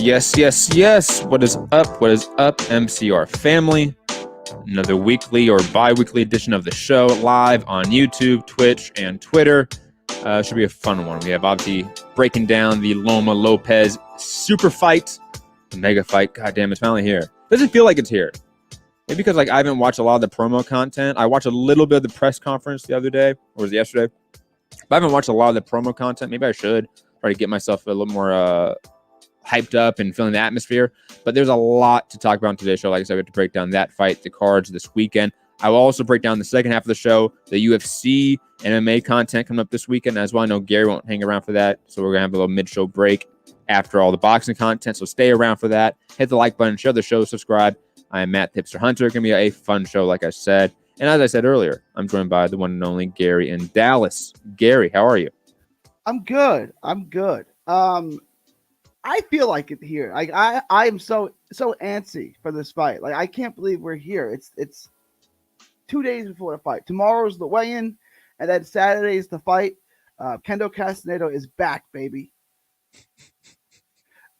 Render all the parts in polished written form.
Yes. What is up? MCR family? Another weekly or bi-weekly edition of the show live on YouTube, Twitch, and Twitter. Should be a fun one. We have obviously breaking down the Loma Lopez super fight, the mega fight. God damn, it's finally here. Doesn't feel like it's here. Maybe because I haven't watched a lot of the promo content. I watched a little bit of the press conference the other day, or was it yesterday? But I haven't watched a lot of the promo content. Maybe I should try to get myself a little more hyped up and feeling the atmosphere. But there's a lot to talk about in today's show. Like I said, we have to break down that fight, the cards this weekend. I will also break down the second half of the show, the UFC and MMA content coming up this weekend as well. I know Gary won't hang around for that, so we're going to have a little mid-show break after all the boxing content, so stay around for that. Hit the like button, share the show, subscribe. I am Matt Hipster Hunter. It's going to be a fun show, like I said. And as I said earlier, I'm joined by the one and only Gary in Dallas. Gary, how are you? I'm good. I feel like it here. I am so antsy for this fight. Like, I can't believe we're here. It's 2 days before the fight. Tomorrow's the weigh-in, and then Saturday's the fight. Kendo Castaneda is back, baby.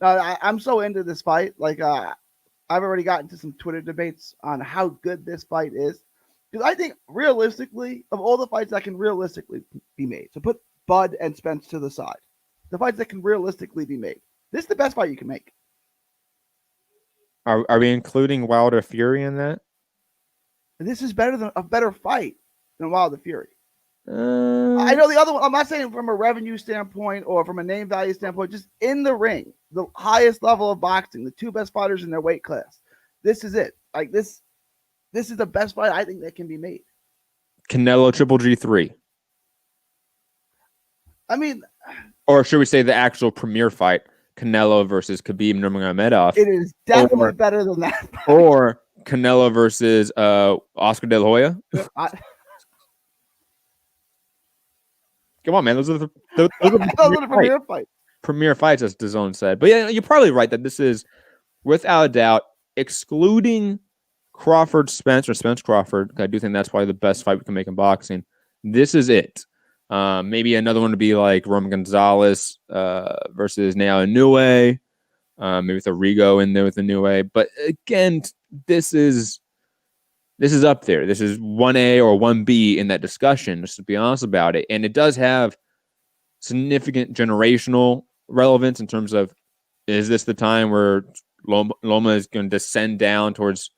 I'm so into this fight. Like, I've already gotten to some Twitter debates on how good this fight is. Because I think, realistically, of all the fights that can realistically be made, so put Bud and Spence to the side. The fights that can realistically be made. This is the best fight you can make. Are we including Wilder Fury in that? This is a better fight than Wilder Fury. I know the other one. I'm not saying from a revenue standpoint or from a name value standpoint. Just in the ring, the highest level of boxing, the two best fighters in their weight class. This is it. Like this is the best fight I think that can be made. Canelo Triple G3. I mean, or should we say the actual premier fight? Canelo versus Khabib Nurmagomedov. It is definitely better than that. Or Canelo versus Oscar De La Hoya. Come on, man. Those are the premier fights. Premier fights, as DAZN said. But yeah, you're probably right that this is, without a doubt, excluding Crawford Spence or Spence Crawford. I do think that's probably the best fight we can make in boxing. This is it. Maybe another one to be like Roman Gonzalez versus Nao Inoue. Maybe with a Rigo in there with Inoue. But again, this is up there. This is 1A or 1B in that discussion, just to be honest about it. And it does have significant generational relevance in terms of, is this the time where Loma is going to descend down towards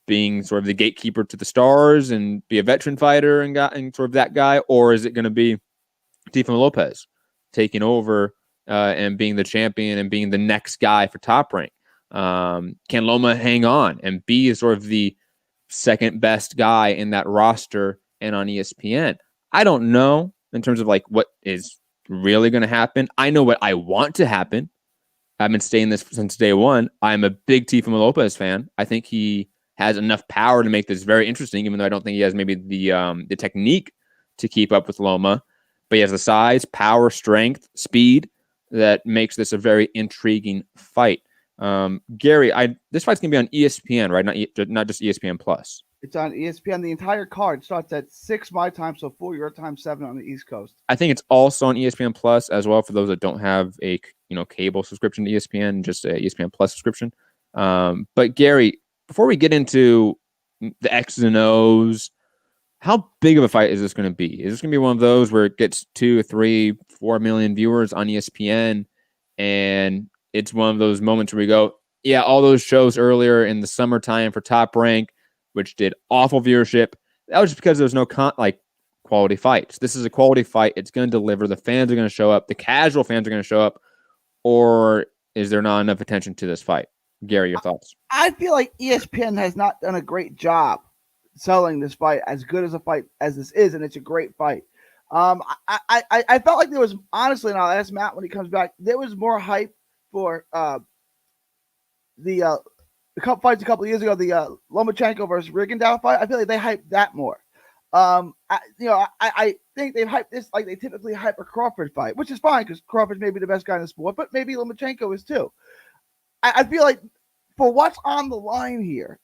being sort of the gatekeeper to the stars and be a veteran fighter and sort of that guy? Or is it going to be Teofimo Lopez taking over and being the champion and being the next guy for Top Rank? Can Loma hang on and be sort of the second best guy in that roster and on ESPN? I don't know in terms of like what is really going to happen. I know what I want to happen. I've been saying this since day one. I'm a big Teofimo Lopez fan. I think he has enough power to make this very interesting, even though I don't think he has maybe the technique to keep up with Loma. But he has the size, power, strength, speed that makes this a very intriguing fight. Gary, this fight's gonna be on ESPN, right? Not just ESPN Plus. It's on ESPN. The entire card starts at 6 my time, so 4 your time, 7 on the East Coast. I think it's also on ESPN Plus as well for those that don't have a cable subscription to ESPN, just a ESPN Plus subscription. But Gary, before we get into the X's and O's, how big of a fight is this going to be? Is this going to be one of those where it gets 2, 3, 4 million viewers on ESPN, and it's one of those moments where we go, yeah, all those shows earlier in the summertime for Top Rank, which did awful viewership, that was just because there was no quality fights. This is a quality fight. It's going to deliver. The fans are going to show up. The casual fans are going to show up. Or is there not enough attention to this fight? Gary, your thoughts? I feel like ESPN has not done a great job selling this fight as good as a fight as this is, and it's a great fight. I felt like there was, honestly, and I'll ask Matt when he comes back, there was more hype for the couple fights a couple of years ago, the Lomachenko versus Rigondeaux fight. I feel like they hyped that more. I think they've hyped this like they typically hype a Crawford fight, which is fine because Crawford's maybe the best guy in the sport, but maybe Lomachenko is too. I feel like for what's on the line here,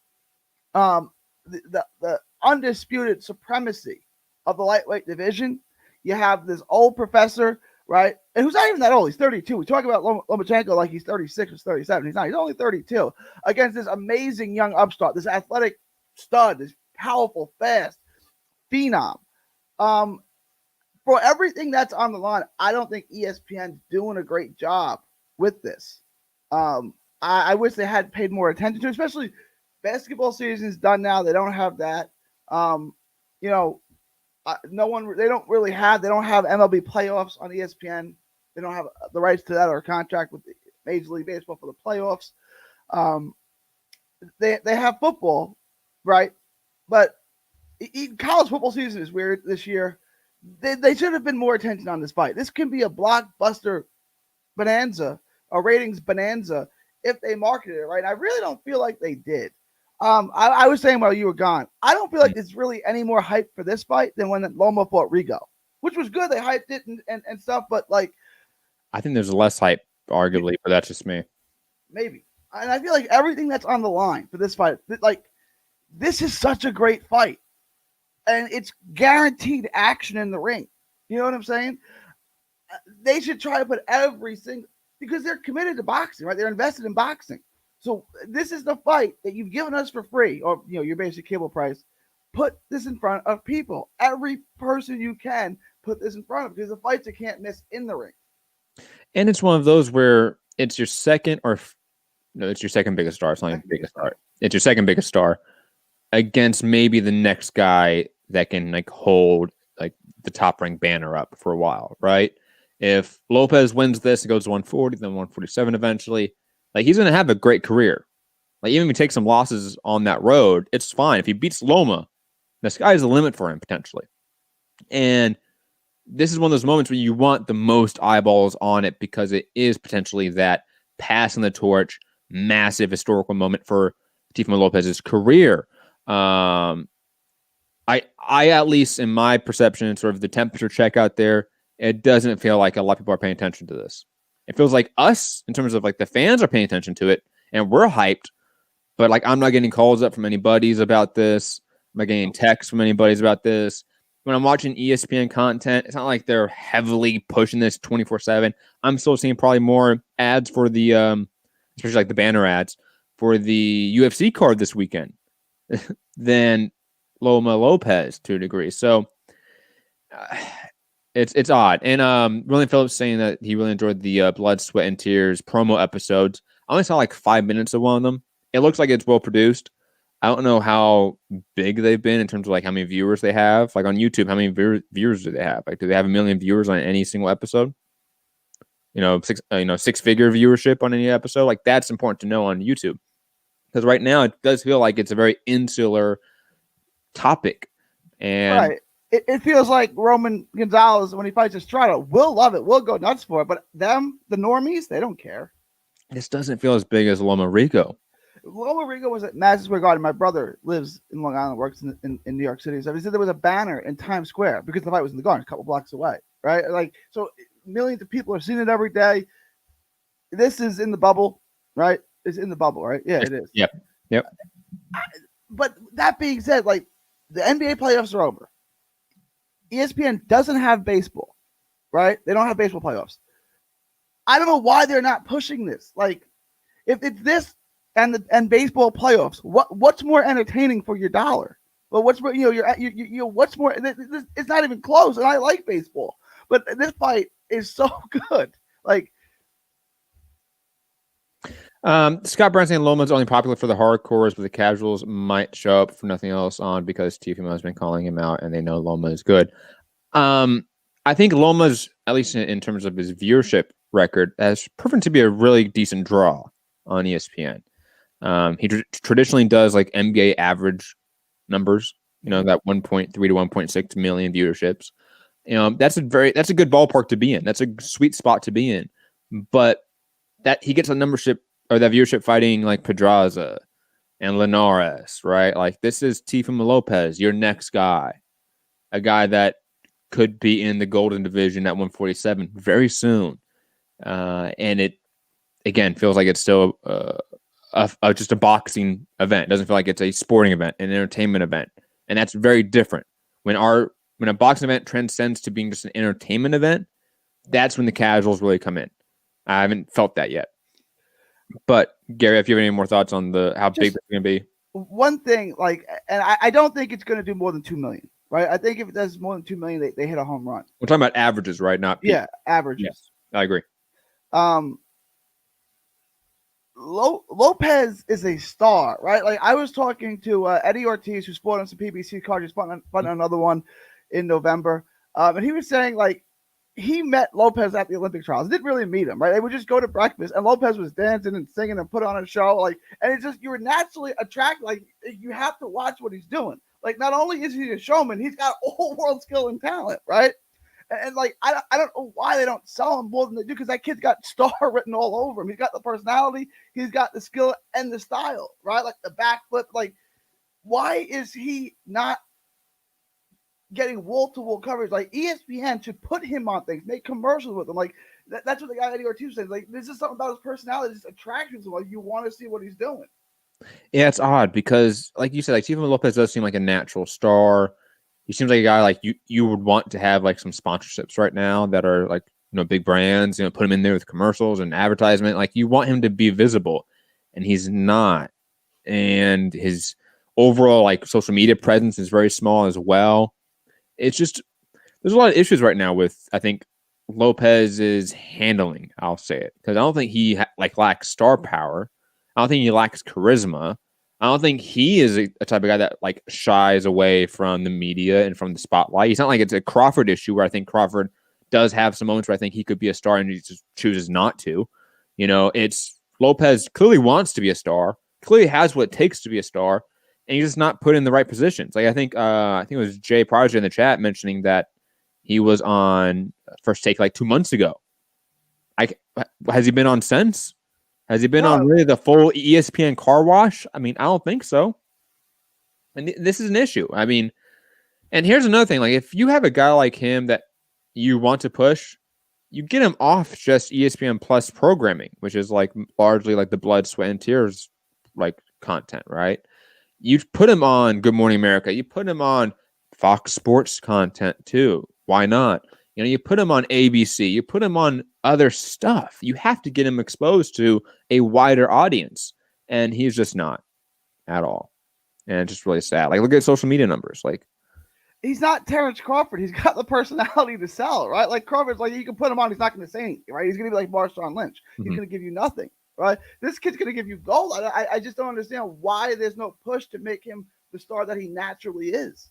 the undisputed supremacy of the lightweight division, you have this old professor, right? and who's not even that old. He's 32. We talk about Lomachenko like he's 36 or 37. He's not. He's only 32 against this amazing young upstart, this athletic stud, this powerful, fast phenom. For everything that's on the line, I don't think ESPN's doing a great job with this. I wish they had paid more attention to, especially basketball season's done now. They don't have that. They don't have MLB playoffs on ESPN. They don't have the rights to that or a contract with Major League Baseball for the playoffs. They have football, right? But college football season is weird this year. They should have been more attention on this fight. This can be a blockbuster bonanza, a ratings bonanza, if they marketed it right. And I really don't feel like they did. I was saying while you were gone, I don't feel like there's really any more hype for this fight than when Loma fought Rigo, which was good. They hyped it and stuff, but like, I think there's less hype, arguably, but that's just me. Maybe. And I feel like everything that's on the line for this fight, like, this is such a great fight. And it's guaranteed action in the ring. You know what I'm saying? They should try to put every single, because they're committed to boxing, right? They're invested in boxing. So this is the fight that you've given us for free, or your basic cable price. Put this in front of people. Every person you can put this in front of, because the fights you can't miss in the ring. And it's one of those where it's your second it's your second biggest star. It's not your biggest star. It's your second biggest star against maybe the next guy that can like hold like the top rank banner up for a while, right? If Lopez wins this, it goes to 140, then 147 eventually. Like, he's going to have a great career. Like, even if he takes some losses on that road, it's fine. If he beats Loma, the sky's the limit for him potentially. And this is one of those moments where you want the most eyeballs on it because it is potentially that passing the torch, massive historical moment for Teofimo Lopez's career. I at least in my perception, sort of the temperature check out there, it doesn't feel like a lot of people are paying attention to this. It feels like us, in terms of like the fans, are paying attention to it, and we're hyped. But like, I'm not getting calls up from any buddies about this. I'm not getting texts from any buddies about this. When I'm watching ESPN content, it's not like they're heavily pushing this 24/7. I'm still seeing probably more ads for the, especially like the banner ads for the UFC card this weekend than Loma Lopez to a degree. So it's odd. And William Phillips saying that he really enjoyed the Blood, Sweat, and Tears promo episodes. I only saw like 5 minutes of one of them. It looks like it's well produced. I don't know how big they've been in terms of like how many viewers they have. Like on YouTube, how many viewers do they have? Like, do they have 1 million viewers on any single episode? Six-figure viewership on any episode. Like, that's important to know on YouTube, because right now it does feel like it's a very insular topic. And right. It feels like Roman Gonzalez, when he fights Estrada, we'll love it. We'll go nuts for it. But them, the normies, they don't care. This doesn't feel as big as Loma Rico. Loma Rico was at Madison Square Garden. My brother lives in Long Island, works in New York City. So he said there was a banner in Times Square because the fight was in the Garden, a couple blocks away, right? Like, so millions of people are seeing it every day. This is in the bubble, right? It's in the bubble, right? Yeah, it is. Yep. But that being said, like, the NBA playoffs are over. ESPN doesn't have baseball, right? They don't have baseball playoffs. I don't know why they're not pushing this. Like, if it's this and baseball playoffs, what's more entertaining for your dollar? Well, what's more, what's more? It's not even close. And I like baseball, but this fight is so good. Like, Scott Brown saying Loma's only popular for the hardcores, but the casuals might show up for nothing else on because Teofimo has been calling him out and they know Loma is good. I think Loma's, at least in terms of his viewership record, has proven to be a really decent draw on ESPN. He traditionally does like NBA average numbers, that 1.3 to 1.6 million viewerships. That's a good ballpark to be in. That's a sweet spot to be in. But that he gets a numbership or that viewership fighting like Pedraza and Linares, right? Like, this is Teofimo Lopez, your next guy, a guy that could be in the golden division at 147 very soon. And it, again, feels like it's still just a boxing event. It doesn't feel like it's a sporting event, an entertainment event. And that's very different. When a boxing event transcends to being just an entertainment event, that's when the casuals really come in. I haven't felt that yet. But Gary, if you have any more thoughts on how big it's going to be. One thing, and I don't think it's going to do more than 2 million, right? I think if it does more than 2 million, they hit a home run. We're talking about averages, right? Not peak. Yeah, averages. Yes, I agree. Lopez is a star, right? Like I was talking to Eddie Ortiz, who's fought on some PBC cards, he's fought on another one in November, and he was saying like he met Lopez at the Olympic trials. Didn't really meet him, right? They would just go to breakfast, and Lopez was dancing and singing and put on a show, like, and it's just you were naturally attracted. Like you have to watch what he's doing. Like not only is he a showman, he's got all world skill and talent, right? And like I don't know why they don't sell him more than they do, because that kid's got star written all over him. He's got the personality, he's got the skill and the style, right? Like the backflip. Like, why is he not getting wall-to-wall coverage? Like ESPN should put him on things, make commercials with him. Like that's what the guy Eddie Ortiz said. Like this is something about his personality, this attraction to him. Like you want to see what he's doing. Yeah, it's odd because, like you said, like Teofimo Lopez does seem like a natural star. He seems like a guy like you would want to have like some sponsorships right now that are like, big brands, put him in there with commercials and advertisement. Like you want him to be visible, and he's not. And his overall like social media presence is very small as well. It's just, there's a lot of issues right now with, I think, Lopez's handling. I'll say it because I don't think he lacks star power. I don't think he lacks charisma. I don't think he is a type of guy that like shies away from the media and from the spotlight. He's not like it's a Crawford issue where I think Crawford does have some moments where I think he could be a star and he just chooses not to. It's Lopez clearly wants to be a star, clearly has what it takes to be a star, and he's just not put in the right positions. Like I think it was Jay Prodigy in the chat mentioning that he was on First Take like 2 months ago. Has he been on since? Has he been on really the full ESPN car wash? I mean, I don't think so. And this is an issue. I mean, and here's another thing. Like, if you have a guy like him that you want to push, you get him off just ESPN Plus programming, which is like largely like the blood, sweat, and tears like content, right? You put him on Good Morning America. You put him on Fox Sports content too. Why not? You put him on ABC, you put him on other stuff. You have to get him exposed to a wider audience. And he's just not at all. And it's just really sad. Like, look at social media numbers. Like, he's not Terrence Crawford. He's got the personality to sell, right? Like Crawford's like, you can put him on, he's not going to say anything, right? He's going to be like Marshawn Lynch. He's going to give you nothing, right? This kid's going to give you gold. I just don't understand why there's no push to make him the star that he naturally is.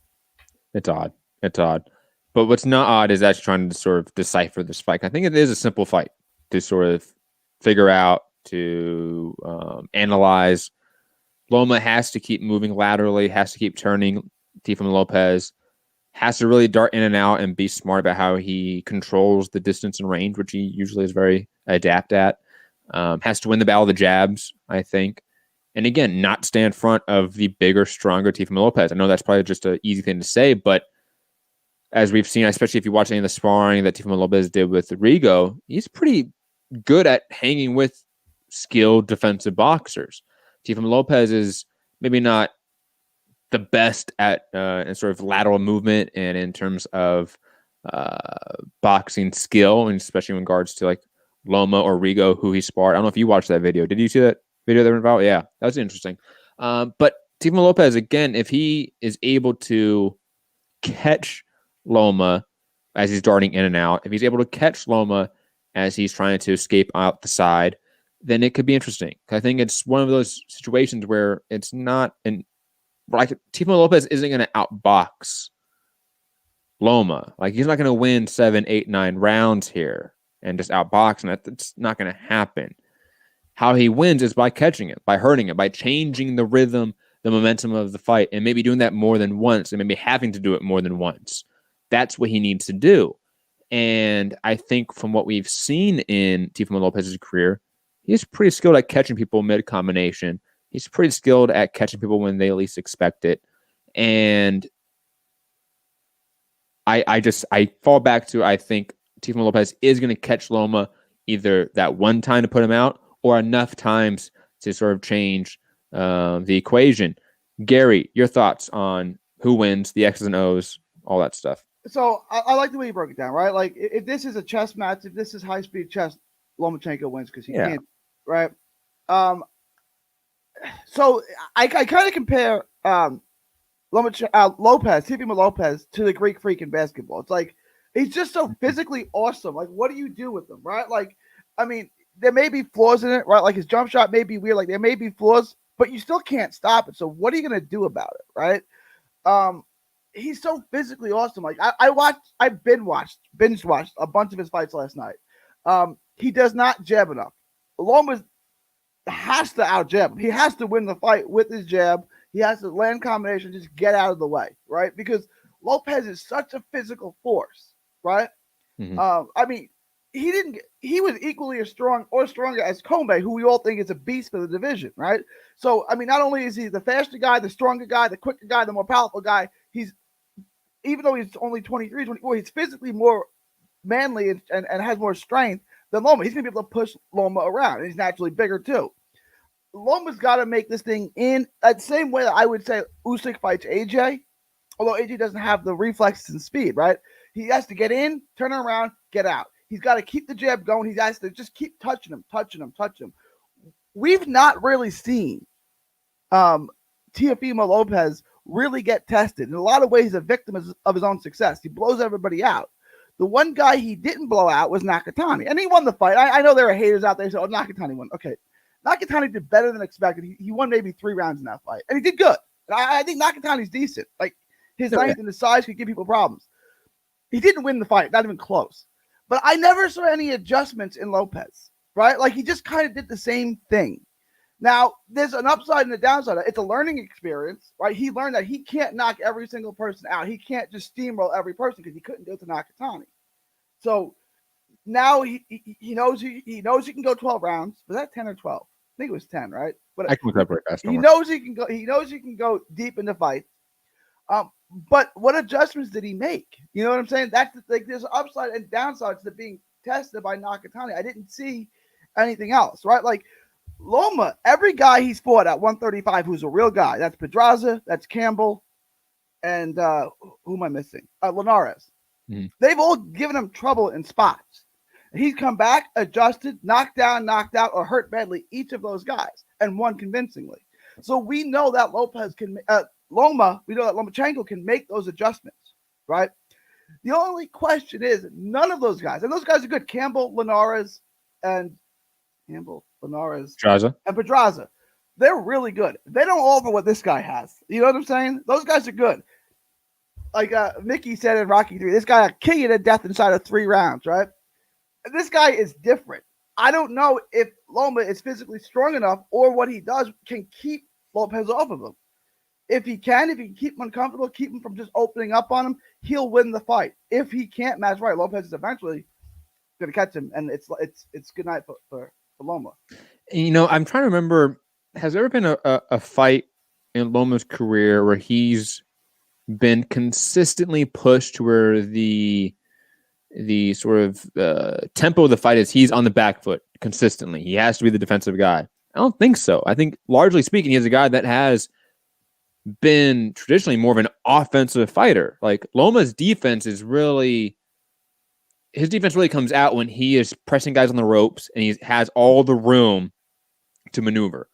It's odd. It's odd. But what's not odd is actually trying to sort of decipher this fight. I think it is a simple fight to sort of figure out, to analyze. Loma has to keep moving laterally, has to keep turning. Teofimo Lopez has to really dart in and out and be smart about how he controls the distance and range, which he usually is very adept at. Has to win the battle of the jabs, I think. And again, not stay in front of the bigger, stronger Teofimo Lopez. I know that's probably just an easy thing to say, but as we've seen, especially if you watch any of the sparring that Teofimo Lopez did with Rigo, he's pretty good at hanging with skilled defensive boxers. Teofimo Lopez is maybe not the best at in sort of lateral movement and in terms of boxing skill, and especially in regards to like Loma or Rigo, who he sparred. I don't know if you watched that video. Did you see that video that went viral? Yeah, that was interesting. But Teofimo Lopez, again, if he is able to catch Loma as he's darting in and out, if he's able to catch Loma as he's trying to escape out the side, then it could be interesting. I think it's one of those situations where it's not like Teofimo Lopez isn't going to outbox Loma. Like he's not going to win 7, 8, 9 rounds here and just outbox, and that's not going to happen. How he wins is by catching it, by hurting it, by changing the rhythm, the momentum of the fight, and maybe doing that more than once, and maybe having to do it more than once. That's what he needs to do. And I think from what we've seen in Teofimo Lopez's career, he's pretty skilled at catching people mid-combination. He's pretty skilled at catching people when they least expect it. And I fall back to, I think Teofimo Lopez is going to catch Loma either that one time to put him out or enough times to sort of change the equation. Gary, your thoughts on who wins, the X's and O's, all that stuff? So I like the way you broke it down, right? Like if this is a chess match, if this is high speed chess, Lomachenko wins because he can't, right? So I kind of compare Lopez, Teofimo Lopez, to the Greek freak in basketball. It's like he's just so physically awesome. Like, what do you do with him, right? Like, I mean, there may be flaws in it, right? Like his jump shot may be weird. Like there may be flaws, but you still can't stop it. So what are you gonna do about it, right? He's so physically awesome. Like I binge watched a bunch of his fights last night. He does not jab enough. Loma has to out jab him. He has to win the fight with his jab. He has to land combination, just get out of the way, right? Because Lopez is such a physical force, right? Mm-hmm. I mean, he was equally as strong or stronger as Combe, who we all think is a beast for the division, right? So, I mean, not only is he the faster guy, the stronger guy, the quicker guy, the more powerful guy, even though he's only 23, 24, he's physically more manly and has more strength than Loma. He's going to be able to push Loma around, and he's naturally bigger too. Loma's got to make this thing in that same way that I would say Usyk fights AJ, although AJ doesn't have the reflexes and speed, right? He has to get in, turn around, get out. He's got to keep the jab going. He has to just keep touching him. We've not really seen Teofimo Lopez really get tested. In a lot of ways, he's a victim of his own success. He blows everybody out. The one guy he didn't blow out was Nakatani, and he won the fight. I know there are haters out there who say, oh, Nakatani won. Okay. Nakatani did better than expected. He won maybe 3 rounds in that fight, and he did good. I think Nakatani's decent. Like his length and his size could give people problems. He didn't win the fight, not even close. But I never saw any adjustments in Lopez, right? Like he just kind of did the same thing. Now, there's an upside and a downside. It's a learning experience, right? He learned that he can't knock every single person out. He can't just steamroll every person because he couldn't do it to Nakatani. So now he knows he can go 12 rounds. Was that 10 or 12? I think it was 10, right? But I can look up right fast. He knows he can go. He knows he can go deep in the fight. But what adjustments did he make? You know what I'm saying? That's like there's upside and downsides to being tested by Nakatani. I didn't see anything else, right? Like Loma, every guy he's fought at 135 who's a real guy. That's Pedraza, that's Campbell, and who am I missing? Linares. Mm-hmm. They've all given him trouble in spots. He's come back, adjusted, knocked down, knocked out, or hurt badly each of those guys, and won convincingly. So we know that we know that Lomachenko can make those adjustments, right? The only question is none of those guys, and those guys are good. Campbell, Linares, and Pedraza. They're really good. They don't offer what this guy has. You know what I'm saying? Those guys are good. Like Mickey said in Rocky 3, this guy will kill you to death inside of 3 rounds, right? This guy is different. I don't know if Loma is physically strong enough or what he does can keep Lopez off of him. If he can keep him uncomfortable, keep him from just opening up on him, he'll win the fight. If he can't match right, Lopez is eventually going to catch him, and it's good night for Loma. You know, I'm trying to remember, has there ever been a fight in Loma's career where he's been consistently pushed to where the sort of tempo of the fight is he's on the back foot consistently? He has to be the defensive guy. I don't think so. I think, largely speaking, he's a guy that has been traditionally more of an offensive fighter. Like Loma's defense really comes out when he is pressing guys on the ropes and he has all the room to maneuver,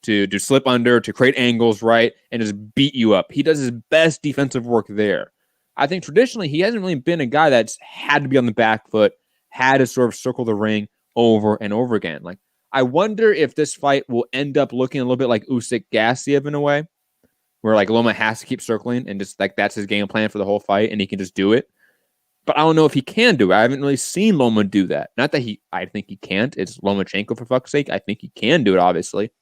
to slip under, to create angles, right, and just beat you up. He does his best defensive work there. I think traditionally he hasn't really been a guy that's had to be on the back foot, had to sort of circle the ring over and over again. Like, I wonder if this fight will end up looking a little bit like Usyk Gassiev in a way, where like Loma has to keep circling and just like that's his game plan for the whole fight and he can just do it. But I don't know if he can do it. I haven't really seen Loma do that. Not that I think he can't. It's Lomachenko, for fuck's sake. I think he can do it, obviously.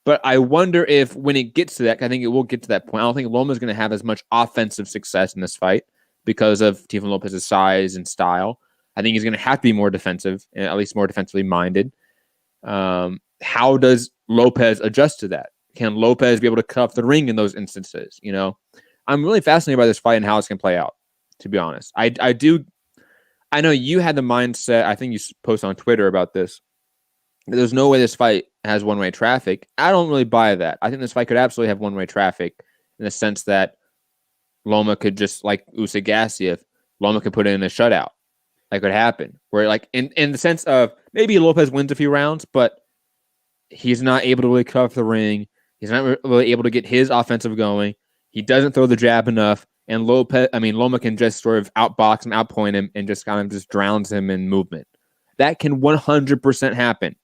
But I wonder if when it gets to that, I think it will get to that point. I don't think Loma's going to have as much offensive success in this fight because of Teofimo Lopez's size and style. I think he's going to have to be more defensive, at least more defensively minded. How does Lopez adjust to that? Can Lopez be able to cut off the ring in those instances? You know, I'm really fascinated by this fight and how it's going to play out, to be honest. I know you had the mindset, I think you posted on Twitter about this. There's no way this fight has one-way traffic. I don't really buy that. I think this fight could absolutely have one-way traffic in the sense that Loma could just, like Usyk Gassiev, Loma could put in a shutout. That could happen. Where, like, in the sense of maybe Lopez wins a few rounds, but he's not able to really cover the ring. He's not really able to get his offensive going. He doesn't throw the jab enough. And Loma can just sort of outbox him, outpoint him, and just kind of just drowns him in movement. That can 100% happen.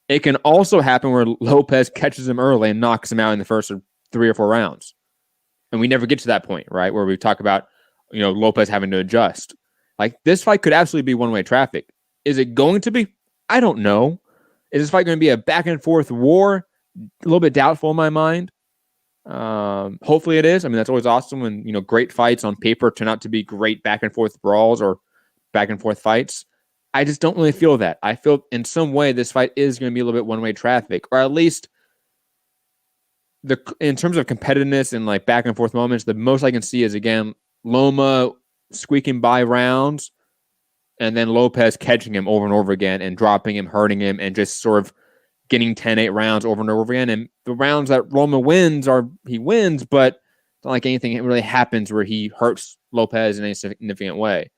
It can also happen where Lopez catches him early and knocks him out in the first 3 or 4 rounds. And we never get to that point, right? Where we talk about, Lopez having to adjust. Like, this fight could absolutely be one-way traffic. Is it going to be? I don't know. Is this fight going to be a back-and-forth war? A little bit doubtful in my mind. Hopefully it is. I mean, that's always awesome when, great fights on paper turn out to be great back-and-forth brawls or back-and-forth fights. I just don't really feel that. I feel in some way this fight is going to be a little bit one-way traffic, or at least in terms of competitiveness and like back-and-forth moments, the most I can see is, again, Loma squeaking by rounds and then Lopez catching him over and over again and dropping him, hurting him, and just sort of getting 10-8 rounds over and over again. And the rounds that Loma wins he wins, but it's not like anything really happens where he hurts Lopez in any significant way.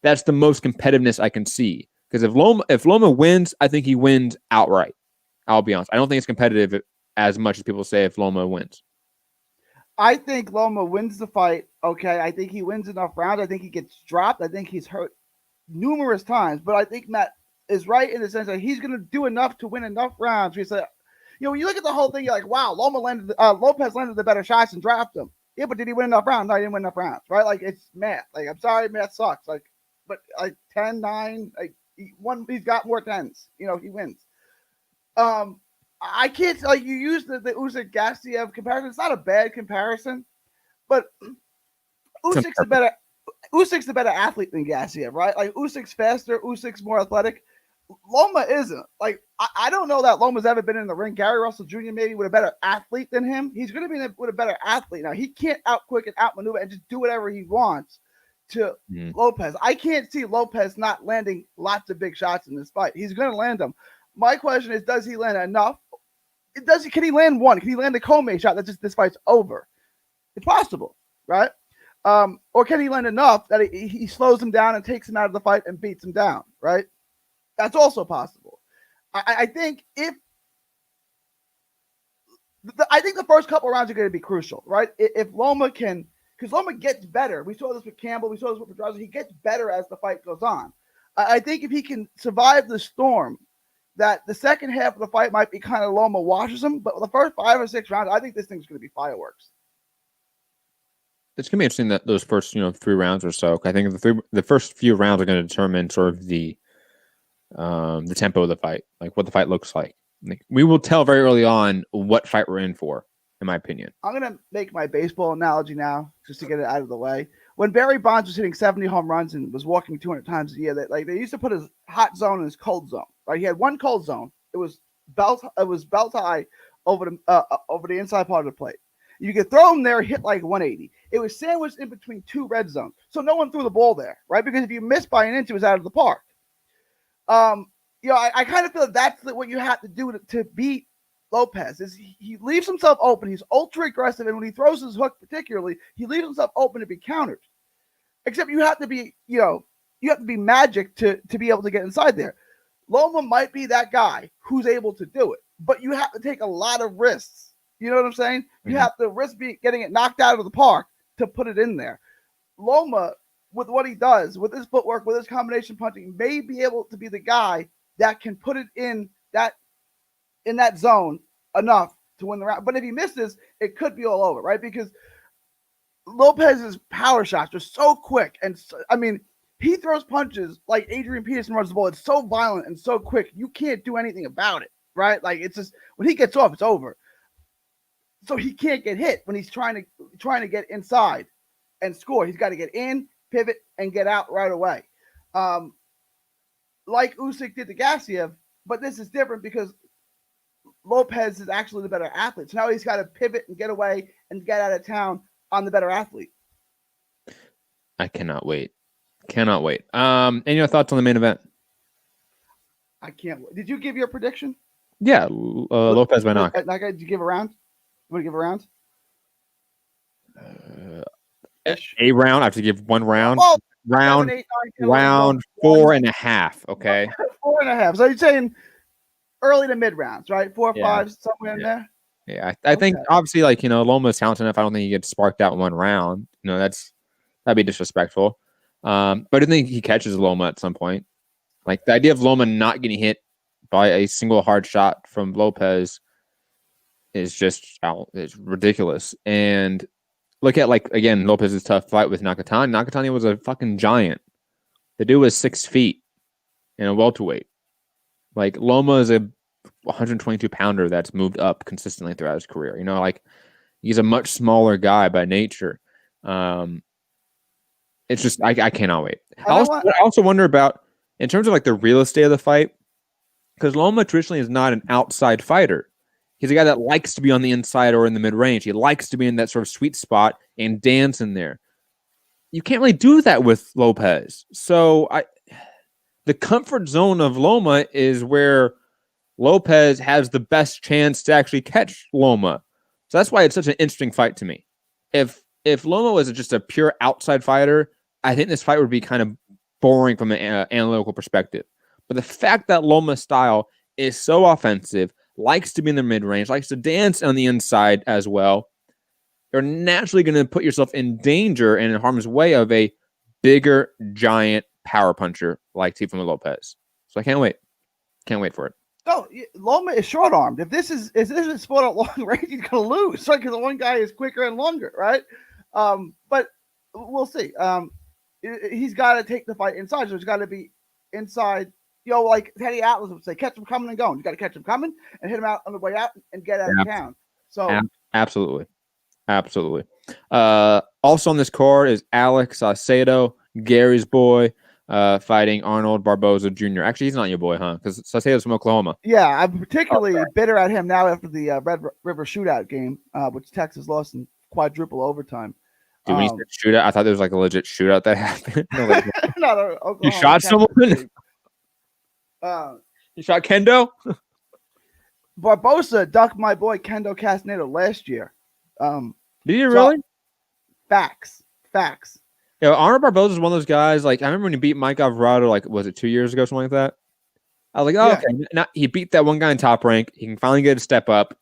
That's the most competitiveness I can see. Because if Loma wins, I think he wins outright. I'll be honest. I don't think it's competitive as much as people say if Loma wins. I think Loma wins the fight. Okay. I think he wins enough rounds. I think he gets dropped. I think he's hurt numerous times. But I think Matt is right in the sense that he's going to do enough to win enough rounds. We say, when you look at the whole thing, you're like, wow, Lopez landed the better shots and dropped him. Yeah, but did he win enough rounds? No, he didn't win enough rounds, right? Like, it's Matt. Like, I'm sorry, Matt sucks. Like, but like 10-9, like he's got more 10s. He wins. I can't, like, you use the Usyk Gassiev comparison. It's not a bad comparison, but Usyk's the better athlete than Gassiev, right? Like, Usyk's faster, Usyk's more athletic. Loma isn't. Like, I don't know that Loma's ever been in the ring. Gary Russell Jr. maybe with a better athlete than him. He's going to be with a better athlete. Now, he can't out-quick and out-maneuver and just do whatever he wants to Lopez. I can't see Lopez not landing lots of big shots in this fight. He's going to land them. My question is, does he land enough? Can he land one? Can he land a Comey shot that just this fight's over? It's possible, right? Or can he land enough that he slows him down and takes him out of the fight and beats him down, right? That's also possible. I think the first couple rounds are going to be crucial, right? If Loma can, because Loma gets better. We saw this with Campbell. We saw this with Pedraza. He gets better as the fight goes on. I think if he can survive the storm, that the second half of the fight might be kind of Loma washes him, but the first 5 or 6 rounds, I think this thing's going to be fireworks. It's going to be interesting that those first 3 rounds or so. I think the first few rounds are going to determine sort of the tempo of the fight, like what the fight looks like. We will tell very early on what fight we're in for, in my opinion. I'm going to make my baseball analogy now, just to get it out of the way. When Barry Bonds was hitting 70 home runs and was walking 200 times a year, they used to put his hot zone and his cold zone. Right, he had one cold zone. It was belt high over the inside part of the plate. You could throw him there, hit like 180. It was sandwiched in between 2 red zones, so no one threw the ball there, right? Because if you missed by an inch, it was out of the park. I kind of feel that's what you have to do to beat Lopez. Is he leaves himself open. He's ultra aggressive, and when he throws his hook, particularly, he leaves himself open to be countered. Except you have to be, magic to be able to get inside there. Loma might be that guy who's able to do it, but you have to take a lot of risks. You know what I'm saying? You have to risk getting it knocked out of the park to put it in there. Loma, with what he does, with his footwork, with his combination punching, may be able to be the guy that can put it in that zone enough to win the round. But if he misses, it could be all over, right? Because Lopez's power shots are so quick, and he throws punches like Adrian Peterson runs the ball. It's so violent and so quick, you can't do anything about it, right? Like, it's just when he gets off, it's over. So he can't get hit when he's trying to get inside and score. He's got to get in, pivot, and get out right away. Like Usyk did to Gassiev, but this is different because Lopez is actually the better athlete. So now he's got to pivot and get away and get out of town on the better athlete. I cannot wait. Cannot wait. Any other thoughts on the main event? I can't wait. Did you give your prediction? Yeah, Lopez by knock. Did you give a round? You want to give a round? A round. I have to give one round. Well, round 7, 8, 9, 10, 11, round 12, 4.5. Okay. 4.5. So you're saying early to mid rounds, right? 4 or Yeah. 5, somewhere in there. Yeah, I think obviously, like, Loma's talented enough. I don't think he gets sparked out in one round. That'd be disrespectful. But I think he catches Loma at some point. Like, the idea of Loma not getting hit by a single hard shot from Lopez is just it's ridiculous. And look at, like, again, Lopez's tough fight with Nakatani. Nakatani was a fucking giant. The dude was 6 feet in a welterweight. Like, Loma is a 122 pounder that's moved up consistently throughout his career. Like, he's a much smaller guy by nature. It's just I cannot wait. I also wonder about, in terms of like the real estate of the fight, because Loma traditionally is not an outside fighter. He's a guy that likes to be on the inside or in the mid range. He likes to be in that sort of sweet spot and dance in there. You can't really do that with Lopez. So the comfort zone of Loma is where Lopez has the best chance to actually catch Loma. So that's why it's such an interesting fight to me. If Loma was just a pure outside fighter, I think this fight would be kind of boring from an analytical perspective. But the fact that Loma's style is so offensive, likes to be in the mid-range, likes to dance on the inside as well, you're naturally going to put yourself in danger and in harm's way of a bigger, giant power puncher like Teofimo Lopez. So I can't wait. Can't wait for it. No, Loma is short-armed. If this is a sport at long range, he's going to lose, right? Because the one guy is quicker and longer, right? But we'll see. He's got to take the fight inside, so it's got to be inside. Like Teddy Atlas would say, catch him coming and going. You got to catch him coming and hit him out on the way out and get out of town. So absolutely. Also on this card is Alex Saucedo, Gary's boy, fighting Arnold Barboza Jr. Actually, he's not your boy, huh? Because Saucedo's from Oklahoma. Yeah, I'm particularly bitter at him now after the Red River shootout game, which Texas lost in quadruple overtime. Dude, when you said shootout, I thought there was like a legit shootout that happened. You shot someone? You shot Kendo? Barboza ducked my boy Kendo Castaneda last year. Did you really? Facts. Arnold Barboza is one of those guys. Like, I remember when he beat Mike Alvarado, like, was it 2 years ago, something like that? I was like, okay. Now, he beat that one guy in Top Rank. He can finally get a step up,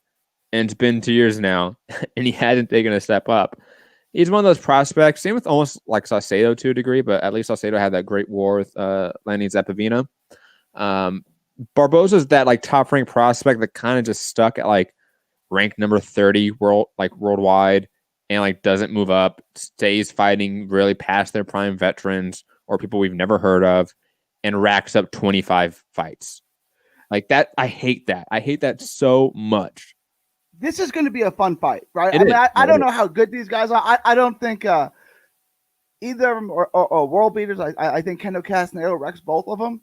and it's been 2 years now, and he hasn't taken a step up. He's one of those prospects. Same with almost like Saucedo to a degree, but at least Saucedo had that great war with Lenny Zappavino. Barboza's that like top rank prospect that kind of just stuck at like rank number 30 worldwide and like doesn't move up, stays fighting really past their prime veterans or people we've never heard of, and racks up 25 fights. Like that, I hate that. I hate that so much. This is going to be a fun fight, right? I don't know how good these guys are. I don't think either of them are world beaters. I think Kendo Castaneda wrecks both of them.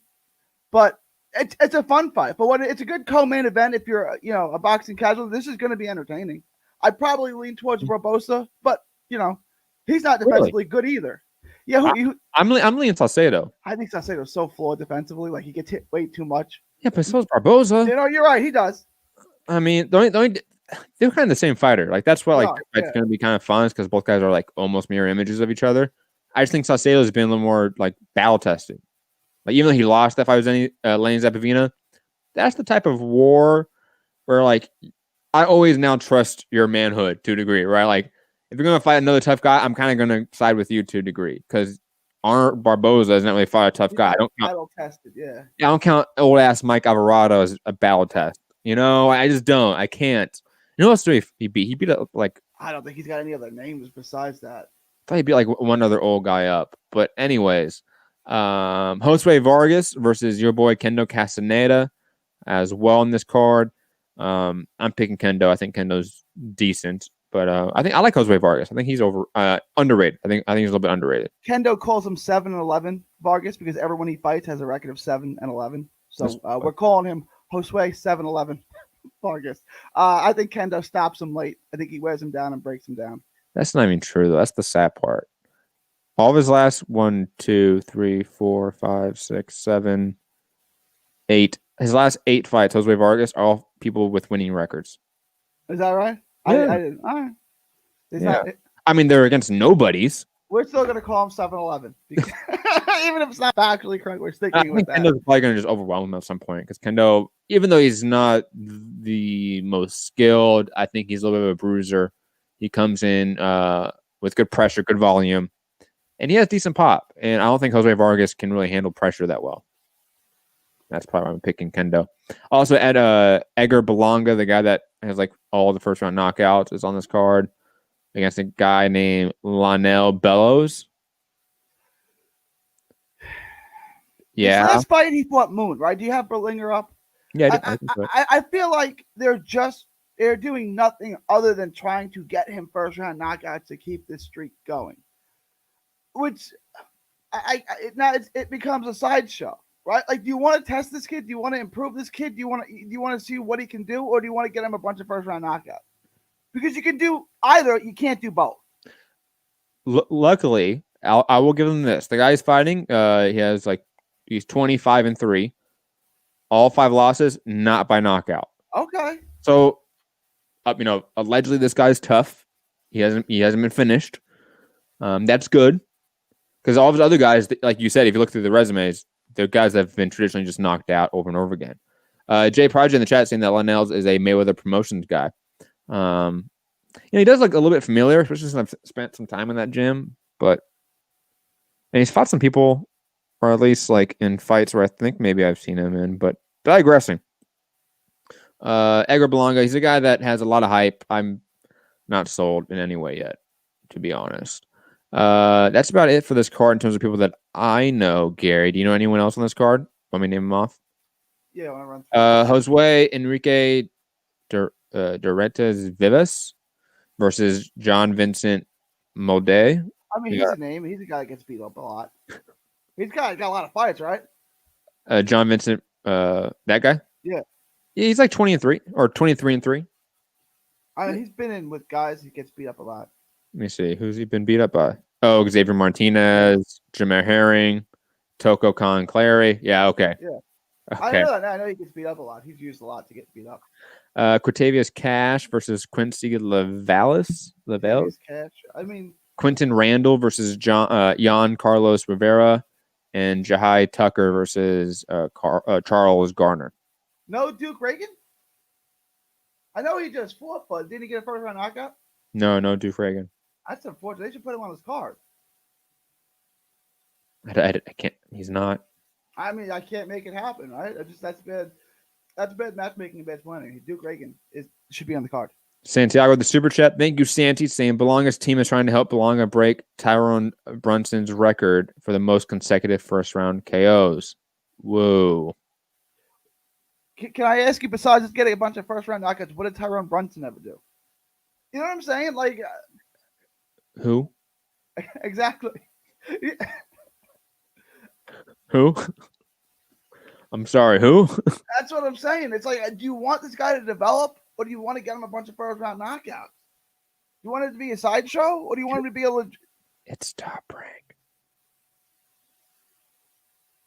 But it's a fun fight. But it's a good co-main event if you're a boxing casual. This is going to be entertaining. I'd probably lean towards Barboza, but he's not defensively good either. Yeah, I'm leaning Saucedo. I think Saucedo's so flawed defensively. Like he gets hit way too much. Yeah, but so is Barboza. You're right. He does. I mean, they're kind of the same fighter. Like that's why it's going to be kind of fun because both guys are like almost mirror images of each other. I just think Saucedo has been a little more like battle tested. Like even though he lost that fight with Lenny Zappavino, that's the type of war where like I always now trust your manhood to a degree, right? Like if you're going to fight another tough guy, I'm kind of going to side with you to a degree because Arnold Barboza has not really fought a tough guy. I don't count, battle tested, yeah. I don't count old ass Mike Alvarado as a battle test. I just don't. I can't. You know what story he beat? He beat up like I don't think he's got any other names besides that. I thought he beat like one other old guy up. But anyways, Josue Vargas versus your boy Kendo Castaneda as well in this card. I'm picking Kendo. I think Kendo's decent, but I like Josue Vargas. I think he's underrated. I think he's a little bit underrated. Kendo calls him 7-11 Vargas because everyone he fights has a record of 7-11. So we're calling him Josue 7-11 Vargas. I think Kendo stops him late. I think he wears him down and breaks him down. That's not even true though. That's the sad part. All of his last 1, 2, 3, 4, 5, 6, 7, 8. His last 8 fights, Josue Vargas, are all people with winning records. Is that right? Yeah. I didn't. All right. I mean, they're against nobodies. We're still going to call him 7-Eleven. Even if it's not factually correct, we're I sticking with think that. Kendo's probably going to just overwhelm him at some point because Kendo, even though he's not the most skilled, I think he's a little bit of a bruiser. He comes in with good pressure, good volume, and he has decent pop. And I don't think Jose Vargas can really handle pressure that well. That's probably why I'm picking Kendo. Also, at Edgar Belonga, the guy that has like all the first round knockouts, is on this card against a guy named Lionel Bellows. Yeah. His last fight, he fought Moon, right? Do you have Berlinger up? Yeah, I feel like they're doing nothing other than trying to get him first round knockouts to keep this streak going. Which it becomes a sideshow, right? Like, do you want to test this kid? Do you want to improve this kid? Do you want to see what he can do, or do you want to get him a bunch of first round knockouts? Because you can do either, you can't do both. Luckily, I will give him this. The guy's fighting. He's 25-3. All 5 losses, not by knockout. Okay. So, allegedly this guy's tough. He hasn't been finished. That's good because all of his other guys, like you said, if you look through the resumes, they're guys that have been traditionally just knocked out over and over again. Jay Project in the chat saying that Lionel is a Mayweather Promotions guy. He does look a little bit familiar, especially since I've spent some time in that gym. And he's fought some people, or at least like in fights where I think maybe I've seen him in. But digressing. Edgar Belonga, he's a guy that has a lot of hype. I'm not sold in any way yet, to be honest. That's about it for this card in terms of people that I know. Gary, do you know anyone else on this card? Want me to name them off? Yeah, I want to run through. Josue Enrique Duretes Vivas versus John Vincent Molde. I mean, he's a name. He's a guy that gets beat up a lot. He's got a lot of fights, right? John Vincent, that guy? Yeah. He's like 20-3 or 23-3. I mean, he's been in with guys he gets beat up a lot. Let me see. Who's he been beat up by? Oh, Xavier Martinez, Jameer Herring, Toko Khan Clary. Yeah, okay. Yeah. Okay. I know he gets beat up a lot. He's used a lot to get beat up. Quintavious Cash versus Quincy Lavales. Cash. I mean, Quentin Randall versus Jan Carlos Rivera, and Jahai Tucker versus Charles Garner. No Duke Reagan? I know he just fought, but didn't he get a first round knockout? No Duke Reagan. That's unfortunate. They should put him on his card. I can't. He's not. I mean, I can't make it happen, right? That's bad. That's bad matchmaking and bad planning. Duke Reagan should be on the card. Santiago with the super chat. Thank you, Santi, saying Belonga's team is trying to help Belonga break Tyrone Brunson's record for the most consecutive first round KOs. Whoa. Can I ask you, besides just getting a bunch of first round knockouts, what did Tyrone Brunson ever do? You know what I'm saying? Like, who? Exactly. Who? I'm sorry, who? That's what I'm saying. It's like, do you want this guy to develop, or do you want to get him a bunch of first round knockouts? You want it to be a sideshow, or do you want him to be a legit? It's Top Rank.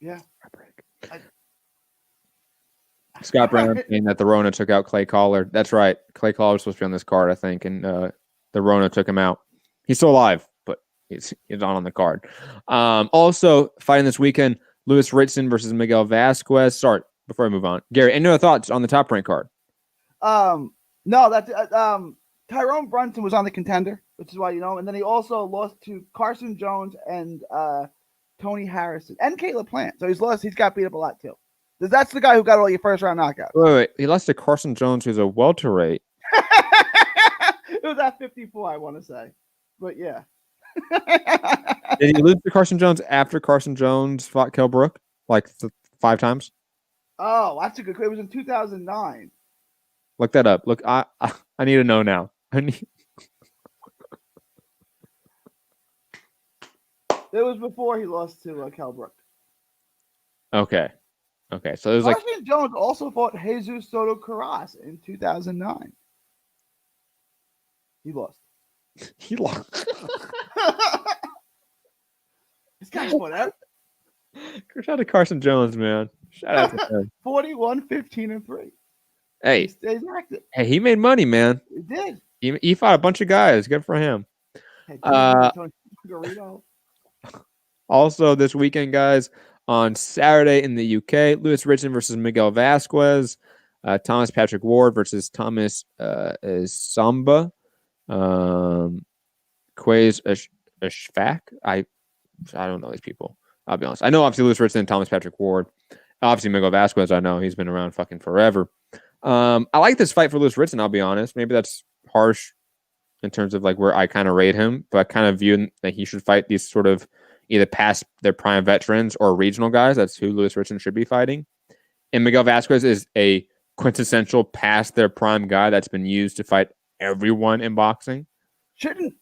Yeah. Top Rank. Scott Brown saying that the Rona took out Clay Collar. That's right. Clay Collar was supposed to be on this card, I think, and the Rona took him out. He's still alive, but he's not on the card. Also, fighting this weekend, Louis Ritson versus Miguel Vasquez. Sorry, before I move on. Gary, any other thoughts on the Top Rank card? No, that's Tyrone Brunson was on the contender, which is why and then he also lost to Carson Jones and Tony Harrison and Caleb Plant. So he's got beat up a lot too. That's the guy who got all your first round knockouts. Wait. He lost to Carson Jones, who's a welterweight. It was at 54, I want to say. But yeah. Did he lose to Carson Jones after Carson Jones fought Kell Brook? Like 5 times? Oh, that's a good question. It was in 2009. Look that up. Look, I need to know now. It was before he lost to Kell Brook. Okay. So it was Carson Jones also fought Jesus Soto Carras in 2009. He lost. He lost. This guy's whatever. Shout out to Carson Jones, man. Shout out to him. 41-15-3. Hey, he stays active. Hey, he made money, man. He did. He fought a bunch of guys. Good for him. Tony Garrido. Also this weekend, guys, on Saturday in the UK, Lewis Richardson versus Miguel Vasquez, Thomas Patrick Ward versus Thomas Samba, Quays Ashfaq. I don't know these people. I'll be honest. I know obviously Lewis Richardson and Thomas Patrick Ward. Obviously Miguel Vasquez, I know he's been around fucking forever. I like this fight for Lewis Richardson, I'll be honest. Maybe that's harsh in terms of like where I kind of rate him, but I kind of view that he should fight these sort of either past their prime veterans or regional guys. That's who Lewis Richardson should be fighting. And Miguel Vasquez is a quintessential past their prime guy that's been used to fight everyone in boxing. Shouldn't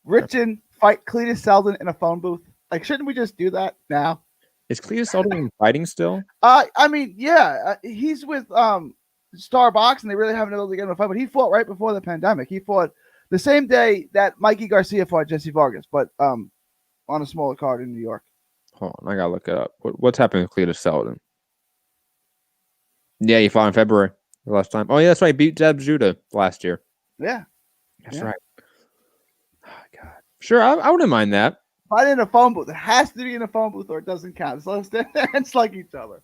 Richardson fight Cletus Seldon in a phone booth? Like, shouldn't we just do that now? Is Cletus Seldon fighting still? I mean, yeah, he's with Star Boxing. They really haven't been able to get him a fight, but he fought right before the pandemic. He fought the same day that Mikey Garcia fought Jesse Vargas, but on a smaller card in New York. Hold on, I gotta look it up. What's happening with Cletus Seldon? Yeah, he fought in February the last time. Oh yeah, that's right. He beat Zeb Judah last year. Yeah, that's right. Oh, God, sure, I wouldn't mind that. Fight in a phone booth. It has to be in a phone booth, or it doesn't count. So let's stand there and slug each other.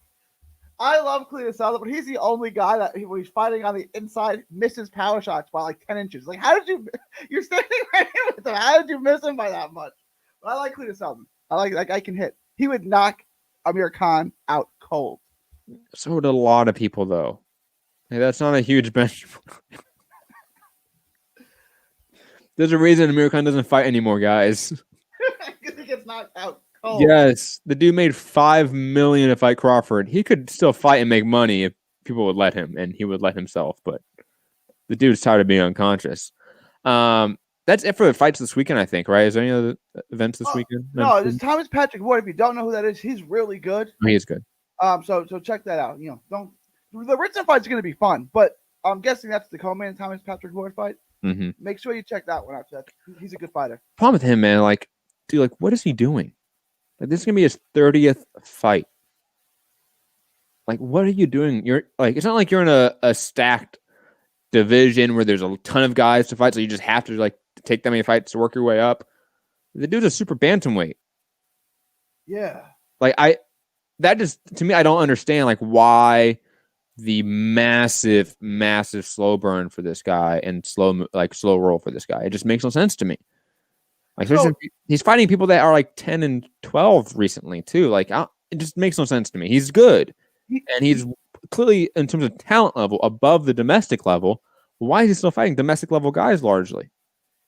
I love Cletus Seldon, but he's the only guy that when he's fighting on the inside misses power shots by like 10 inches. Like, how did you're standing right here with him? How did you miss him by that much? But I like Cletus Seldon. I like that guy can hit. He would knock Amir Khan out cold. So would a lot of people, though. Hey, that's not a huge bench. There's a reason Amir Khan doesn't fight anymore, guys. Because he gets knocked out cold. Yes, the dude made $5 million to fight Crawford. He could still fight and make money if people would let him, and he would let himself. But the dude's tired of being unconscious. That's it for the fights this weekend, I think. Right? Is there any other events this weekend? No, it's Thomas Patrick Ward. If you don't know who that is, he's really good. Oh, he is good. So check that out. You know, the Richardson fight's going to be fun, but I'm guessing that's the co-main Thomas Patrick Ward fight. Mm-hmm. Make sure you check that one out. He's a good fighter. Problem with him, man, like, dude, like, what is he doing? Like, this is gonna be his 30th fight. Like, what are you doing? You're like, it's not like you're in a stacked division where there's a ton of guys to fight, so you just have to like take that many fights to work your way up. The dude's a super bantamweight. Yeah. Like, to me, I don't understand like why the massive slow burn for this guy and slow roll for this guy. It just makes no sense to me. Like, he's fighting people that are like 10 and 12 recently too. Like, it just makes no sense to me. He's good, and he's clearly, in terms of talent level, above the domestic level. Why is he still fighting domestic level guys largely?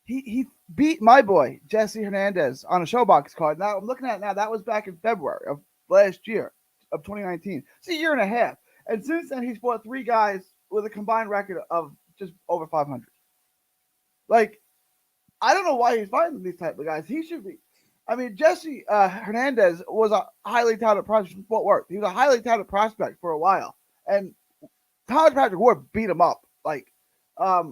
He beat my boy Jesse Hernandez on a ShowBox card. Now I'm looking at it now. That was back in February of last year, of 2019. It's a year and a half, and since then he's fought 3 guys with a combined record of just over 500. Like, I don't know why he's fighting these type of guys. He should be. I mean, Jesse Hernandez was a highly touted prospect from Fort Worth. He was a highly touted prospect for a while. And Thomas Patrick Ward beat him up. Like, I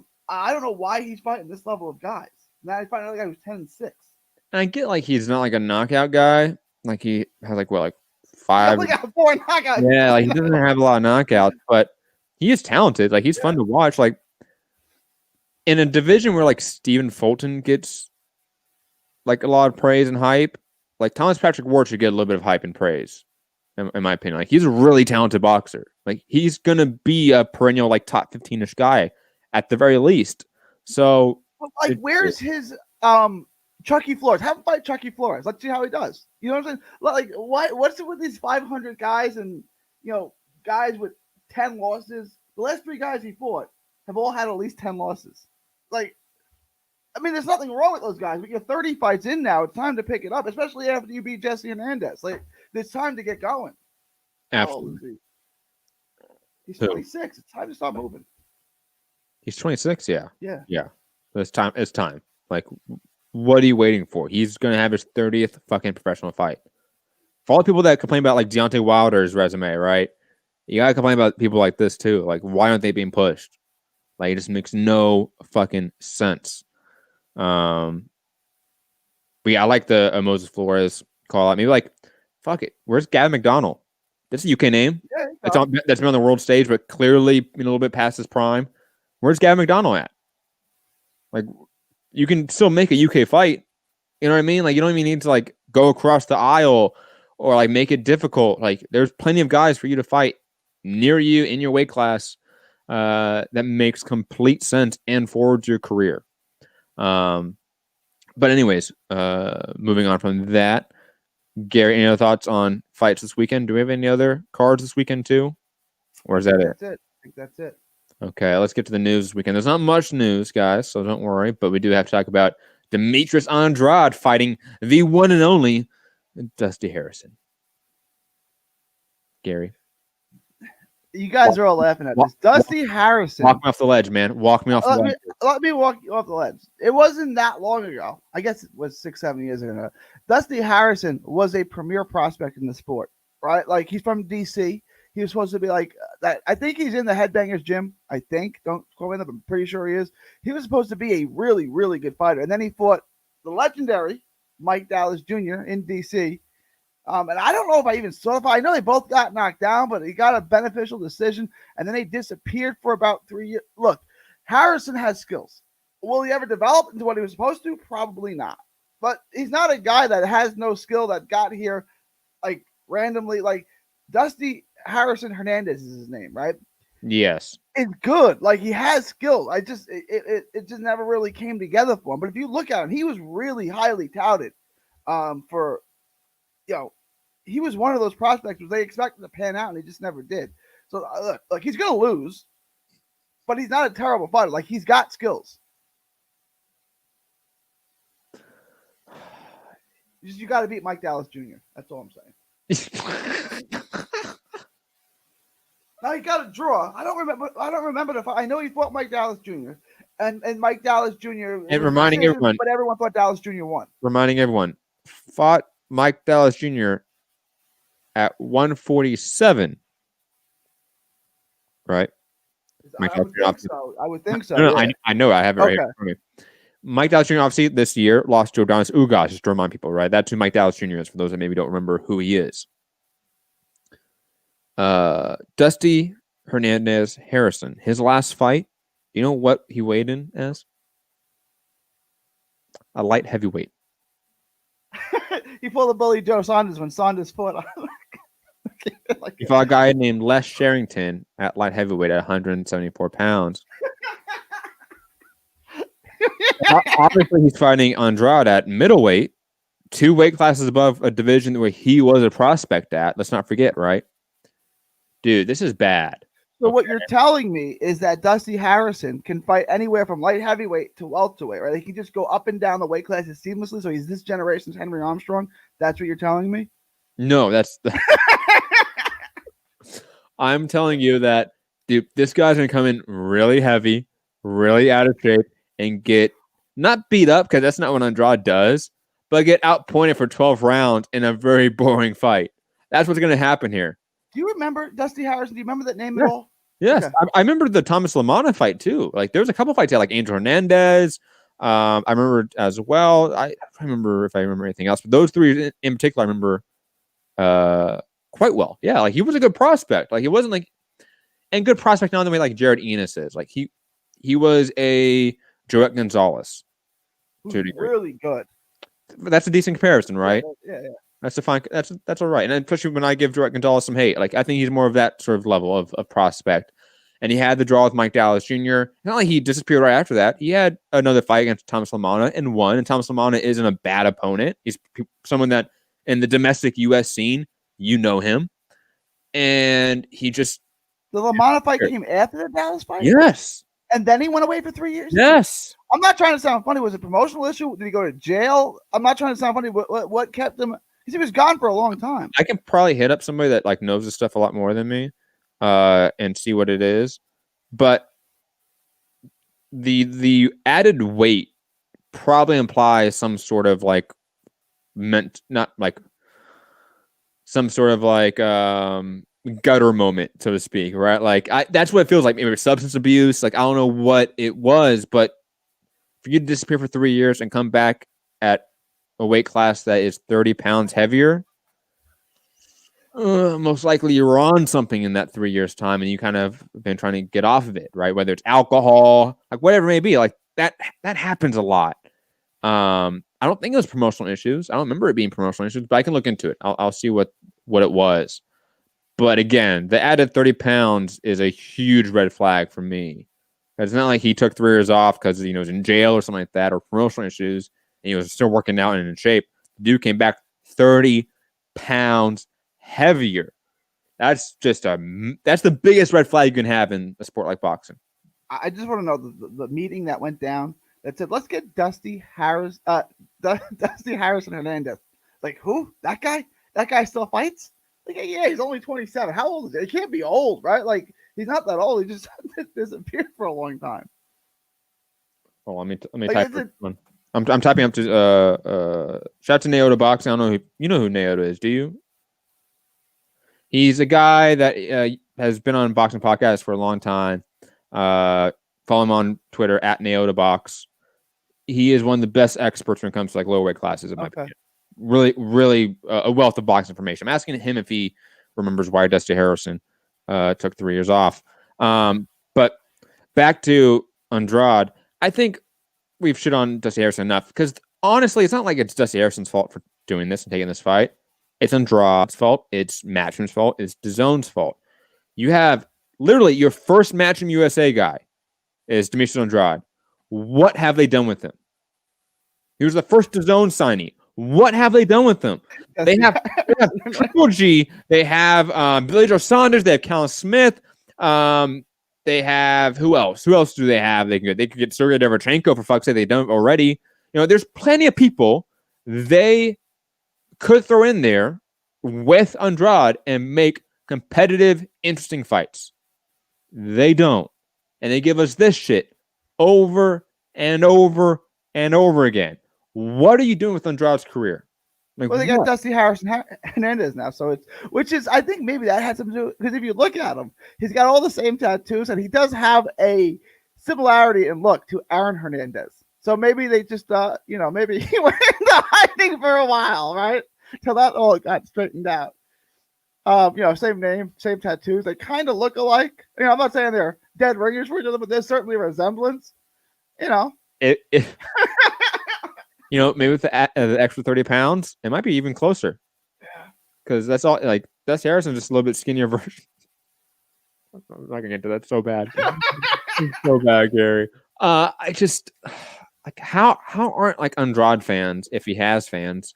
don't know why he's fighting this level of guys. Now he's fighting another guy who's 10 and 6. And I get like he's not like a knockout guy. Like, he has like 5. Like 4 knockouts. Yeah, like he doesn't have a lot of knockouts, but he is talented. Like, he's fun to watch. Like, in a division where like Stephen Fulton gets like a lot of praise and hype, like Thomas Patrick Ward should get a little bit of hype and praise, in my opinion. Like, he's a really talented boxer. Like, he's gonna be a perennial like top 15-ish guy at the very least. So, like, where's his Chucky Flores? Have him fight Chucky Flores. Let's see how he does. You know what I'm saying? Like, what's it with these 500 guys and guys with 10 losses? The last 3 guys he fought have all had at least 10 losses. Like, I mean, there's nothing wrong with those guys, but you're 30 fights in now. It's time to pick it up, especially after you beat Jesse Hernandez. Like, it's time to get going. Absolutely. He's 26. It's time to start moving. He's 26, yeah. Yeah. Yeah. It's time. Like, what are you waiting for? He's going to have his 30th fucking professional fight. For all the people that complain about, like, Deontay Wilder's resume, right? You got to complain about people like this, too. Like, why aren't they being pushed? Like, it just makes no fucking sense. But yeah, I like the Moses Flores call out. Maybe like, fuck it. Where's Gavin McDonald? That's a UK name. Yeah, that's been on the world stage, but clearly a little bit past his prime. Where's Gavin McDonald at? Like, you can still make a UK fight You know what I mean? Like, you don't even need to like go across the aisle or like make it difficult. Like, there's plenty of guys for you to fight near you in your weight class. That makes complete sense and forwards your career. But anyways, moving on from that, Gary, any other thoughts on fights this weekend? Do we have any other cards this weekend too? Or is that it? That's it. I think that's it. Okay, let's get to the news this weekend. There's not much news, guys, so don't worry. But we do have to talk about Demetrius Andrade fighting the one and only Dusty Harrison. Gary. You guys are all laughing at this. Dusty Harrison. Walk me off the ledge, man. Walk me off the ledge. Let me walk you off the ledge. It wasn't that long ago. I guess it was 6-7 years ago now. Dusty Harrison was a premier prospect in the sport, right? Like, he's from DC. He was supposed to be like that. I think he's in the Headbangers gym. I think. Don't quote me, I'm pretty sure he is. He was supposed to be a really, really good fighter. And then he fought the legendary Mike Dallas Jr. in DC. And I don't know if I even saw the fight. I know they both got knocked down, but he got a beneficial decision. And then they disappeared for about 3 years. Look, Harrison has skills. Will he ever develop into what he was supposed to? Probably not. But he's not a guy that has no skill that got here like randomly. Like, Dusty Harrison Hernandez is his name, right? Yes. It's good. Like, he has skills. It just never really came together for him. But if you look at him, he was really highly touted for, he was one of those prospects where they expected to pan out and he just never did. So look, he's going to lose, but he's not a terrible fighter. Like, he's got skills. You got to beat Mike Dallas Jr. That's all I'm saying. Now he got a draw. I don't remember the fight. I know he fought Mike Dallas Jr. and Mike Dallas Jr. And reminding everyone, but everyone thought Dallas Jr. won. Reminding everyone, fought Mike Dallas Jr. at 147. Right? I would think so. No, yeah. I know. I have it right here for me. Mike Dallas Jr. obviously this year lost to Adonis Ugas, just to remind people, right? That's who Mike Dallas Jr. is, for those that maybe don't remember who he is. Dusty Hernandez Harrison, his last fight, you know what he weighed in as? A light heavyweight. He fought the bully Joe Saunders when Saunders fought. He fought a guy named Les Sherrington at light heavyweight at 174 pounds. Obviously, he's fighting Andrade at middleweight, 2 weight classes above a division where he was a prospect at. Let's not forget, right? Dude, this is bad. So what you're telling me is that Dusty Harrison can fight anywhere from light heavyweight to welterweight, right? He can just go up and down the weight classes seamlessly. So he's this generation's Henry Armstrong. That's what you're telling me? No, that's I'm telling you that, dude, this guy's gonna come in really heavy, really out of shape, and get not beat up, because that's not what Andrade does, but get outpointed for 12 rounds in a very boring fight. That's what's gonna happen here. Do you remember Dusty Harrison? Do you remember that name at all? Yes. Okay. I remember the Thomas Lomachenko fight too. Like, there was a couple fights like Angel Hernandez. I remember as well. I don't remember if I remember anything else, but those 3 in particular, I remember quite well. Yeah, like, he was a good prospect. Like, he wasn't like, and good prospect not in the way like Jared Enos is. Like, he was a Joet Gonzalez. Really good. But that's a decent comparison, right? Yeah. That's a fine. That's all right. And especially when I give Joet Gonzalez some hate, like, I think he's more of that sort of level of prospect. And he had the draw with Mike Dallas Jr. Not like he disappeared right after that. He had another fight against Thomas Lomachenko and won. And Thomas Lomachenko isn't a bad opponent. He's someone that in the domestic U.S. scene, you know him. And he just the Lomachenko fight came after the Dallas fight. Yes. And then he went away for 3 years? Yes. I'm not trying to sound funny. Was it a promotional issue? Did he go to jail? I'm not trying to sound funny. What kept him? Because he was gone for a long time. I can probably hit up somebody that like knows this stuff a lot more than me and see what it is. But the added weight probably implies some sort of like some sort of like gutter moment, so to speak, right? Like, that's what it feels like. Maybe substance abuse. Like, I don't know what it was, but for you to disappear for 3 years and come back at a weight class that is 30 pounds heavier, most likely you're on something in that 3 years time, and you kind of been trying to get off of it, right? Whether it's alcohol, like whatever it may be, like that happens a lot. I don't think it was promotional issues. I don't remember it being promotional issues, but I can look into it. I'll see what it was. But again, the added 30 pounds is a huge red flag for me. It's not like he took 3 years off because he was in jail or something like that, or promotional issues, and he was still working out and in shape. The dude came back 30 pounds heavier. That's the biggest red flag you can have in a sport like boxing. I just want to know the meeting that went down that said, let's get Dusty Harrison Hernandez. Like, who? That guy? That guy still fights? Like, yeah, he's only 27. How old is he? He can't be old, right? Like, he's not that old. He just disappeared for a long time. Oh, let me type it. I'm typing up to shout out to Naota Boxing. I don't know you know who Naota is, do you? He's a guy that has been on boxing podcasts for a long time. Follow him on Twitter at Naota Box. He is one of the best experts when it comes to like lower weight classes, in my opinion. Really, really a wealth of boxing information. I'm asking him if he remembers why Dusty Harrison took 3 years off. But back to Andrade, I think we've shit on Dusty Harrison enough because honestly, it's not like it's Dusty Harrison's fault for doing this and taking this fight. It's Andrade's fault. It's Matchroom's fault. It's DAZN's fault. You have literally your first Matchroom USA guy is Demetrius Andrade. What have they done with him? He was the first DAZN signee. What have they done with them? They have Triple G. They have Billy Joe Saunders. They have Callum Smith. They have who else? Who else do they have? They could get Sergey Derevchenko for fuck's sake. They don't already. There's plenty of people they could throw in there with Andrade and make competitive, interesting fights. They don't, and they give us this shit over and over and over again. What are you doing with Andrade's career? Like, well, they got Dusty Harrison Hernandez now, so I think maybe that has something to do because if you look at him, he's got all the same tattoos and he does have a similarity in look to Aaron Hernandez. So maybe they just, maybe he went into hiding for a while, right? Till that all got straightened out. Same name, same tattoos. They kind of look alike. I'm not saying they're dead ringers for each other, but there's certainly a resemblance. Maybe with the extra 30 pounds, it might be even closer. Yeah. Because that's all, like, Dusty Harrison just a little bit skinnier version. I'm not going to get to that. So bad. So bad, Gary. I just, like, how aren't, like, Andrade fans, if he has fans,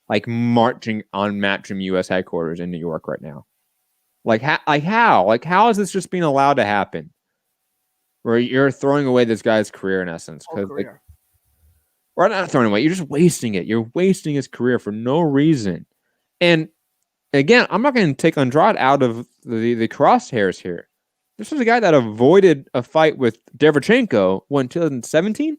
like, marching on Matchroom US headquarters in New York right now? How is this just being allowed to happen? Where you're throwing away this guy's career in essence. Or not throwing away. You're just wasting it. You're wasting his career for no reason. And again, I'm not going to take Andrade out of the crosshairs here. This was a guy that avoided a fight with Derevchenko in 2017.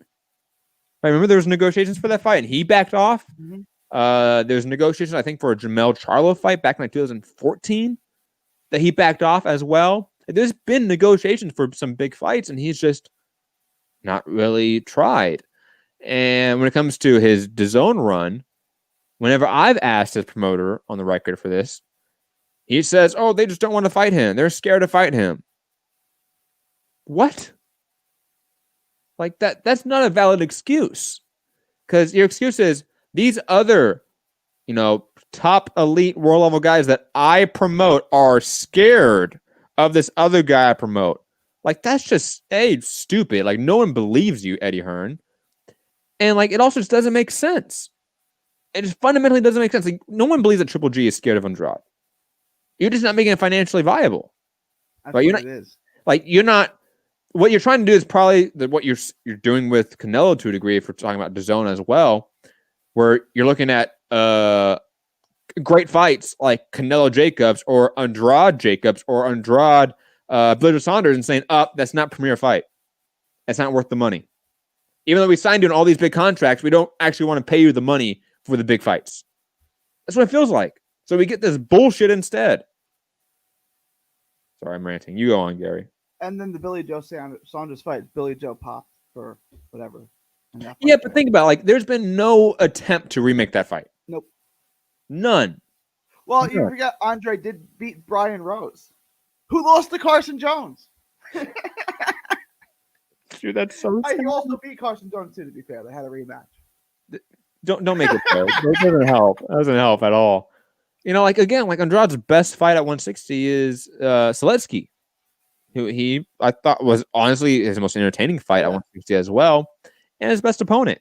I remember there was negotiations for that fight, and he backed off. Mm-hmm. There's negotiations, I think, for a Jamel Charlo fight back in 2014 that he backed off as well. There's been negotiations for some big fights, and he's just not really tried. And when it comes to his DAZN run, whenever I've asked his promoter on the record for this, he says, oh, they just don't want to fight him. They're scared to fight him. What? Like, that's not a valid excuse. Because your excuse is these other, top elite world level guys that I promote are scared of this other guy I promote. Like, that's just, stupid. Like, no one believes you, Eddie Hearn. And, like, it also just doesn't make sense. It just fundamentally doesn't make sense. Like, no one believes that Triple G is scared of Andrade. You're just not making it financially viable. That's right? It is. Like, you're not. What you're trying to do is probably what you're doing with Canelo to a degree, if we're talking about DAZN as well, where you're looking at great fights like Canelo Jacobs or Andrade Jacobs or Andrade Billy Joe Saunders and saying, that's not premier fight. That's not worth the money. Even though we signed you in all these big contracts, we don't actually want to pay you the money for the big fights. That's what it feels like. So we get this bullshit instead. Sorry, I'm ranting. You go on, Gary. And then the Billy Joe Saunders fight, Billy Joe popped for whatever. Yeah, but think about it. Like, there's been no attempt to remake that fight. Nope. None. Well, you forgot Andre did beat Brian Rose, who lost to Carson Jones. Dude, that's so sad. He also beat Carson Jones too, to be fair. They had a rematch. Don't make it so. That doesn't help. That doesn't help at all. Like again, like Andrade's best fight at 160 is Seletsky, who I thought was honestly his most entertaining fight at 160 as well, and his best opponent.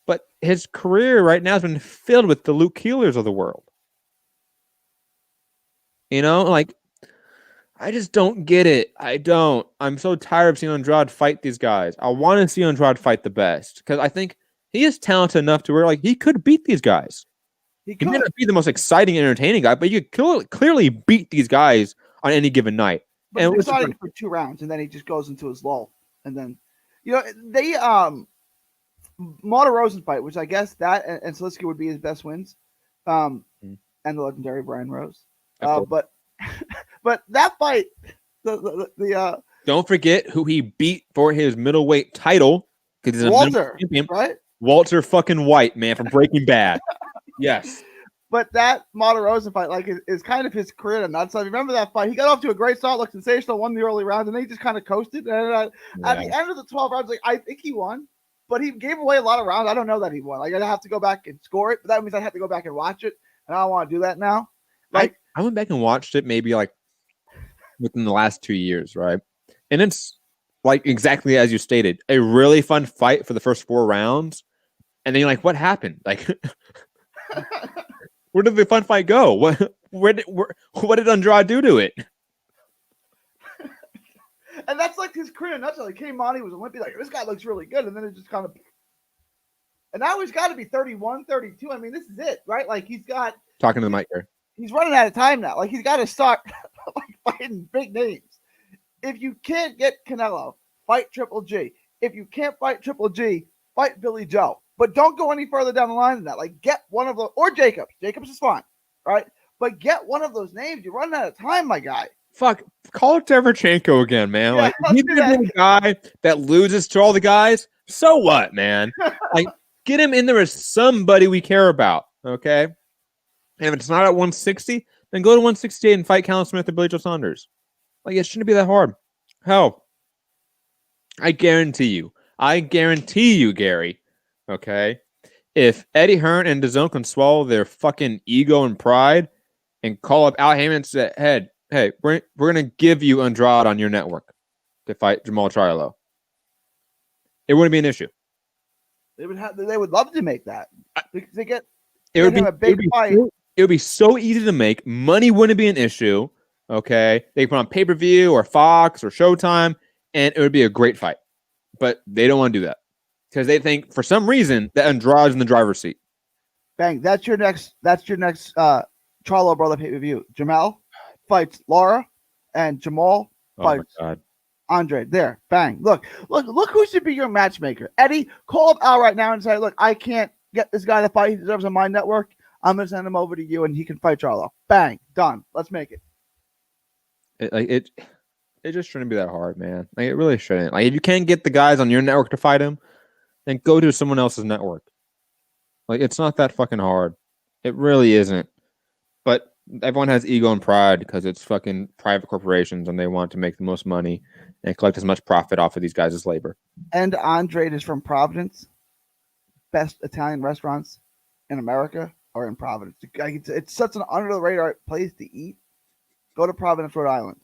But his career right now has been filled with the Luke Keelers of the world. Like I just don't get it. I don't. I'm so tired of seeing Andrade fight these guys. I want to see Andrade fight the best because I think he is talented enough to where like he could beat these guys. He may not be the most exciting, entertaining guy, but you could clearly beat these guys on any given night. But he's exciting for 2 rounds, and then he just goes into his lull. And then, they Marta Rosen fight, which I guess that and Seletsky would be his best wins, and the legendary Brian Rose. But that fight, don't forget who he beat for his middleweight title because he's Walter, right? Walter fucking White, man, from Breaking Bad. Yes. But that Marta Rosen fight, like, is kind of his career in a nutshell. Remember that fight? He got off to a great start, looked sensational, won the early rounds, and then he just kind of coasted. And at the end of the 12 rounds, like, I think he won, but he gave away a lot of rounds. I don't know that he won. Like, I'd have to go back and score it, but that means I'd have to go back and watch it, and I don't want to do that now. Like, I went back and watched it maybe like within the last 2 years, right? And it's like exactly as you stated, a really fun fight for the first 4 rounds, and then you're like, what happened? Like, where did the fun fight go? What did Andrade do to it? And that's like his career in a nutshell. Like, came on, he was Olympic. Like, this guy looks really good, and then it just kind of. And now he's got to be 31, 32. I mean, this is it, right? Like, he's got talking to the mic here. He's running out of time now. Like, he's got to start like fighting big names. If you can't get Canelo, fight Triple G. If you can't fight Triple G, fight Billy Joe. But don't go any further down the line than that. Like, get one of those, or Jacobs. Jacobs is fine, right? But get one of those names. You're running out of time, my guy. Fuck, call it Shevchenko again, man. Yeah, like, he's the guy that loses to all the guys. So what, man? Like, get him in there as somebody we care about, okay? And if it's not at 160, then go to 168 and fight Callum Smith or Billy Joe Saunders. Like, it shouldn't be that hard. Hell, I guarantee you, Gary, okay, if Eddie Hearn and DAZN can swallow their fucking ego and pride and call up Al Heyman and say, hey, we're going to give you Andrade on your network to fight Jamal Charlo, it wouldn't be an issue. They would love to make that. They get it would be a big fight. It would be so easy to make. Money wouldn't be an issue. Okay, they put on pay-per-view or Fox or Showtime, and it would be a great fight. But they don't want to do that because they think for some reason that Andrade's in the driver's seat. Bang! That's your next. Charlo brother pay-per-view. Jamal fights Laura, and Jamal fights Andre. There, bang! Look who should be your matchmaker. Eddie, call up Al right now and say, look, I can't get this guy to fight. He deserves on my network. I'm gonna send him over to you, and he can fight Charlo. Bang! Done. Let's make it. It just shouldn't be that hard, man. Like, it really shouldn't. Like, if you can't get the guys on your network to fight him, then go to someone else's network. Like, it's not that fucking hard. It really isn't. But everyone has ego and pride because it's fucking private corporations and they want to make the most money and collect as much profit off of these guys' labor. And Andre is from Providence. Best Italian restaurants in America are in Providence. It's such an under the radar place to eat. Go to Providence, Rhode Island.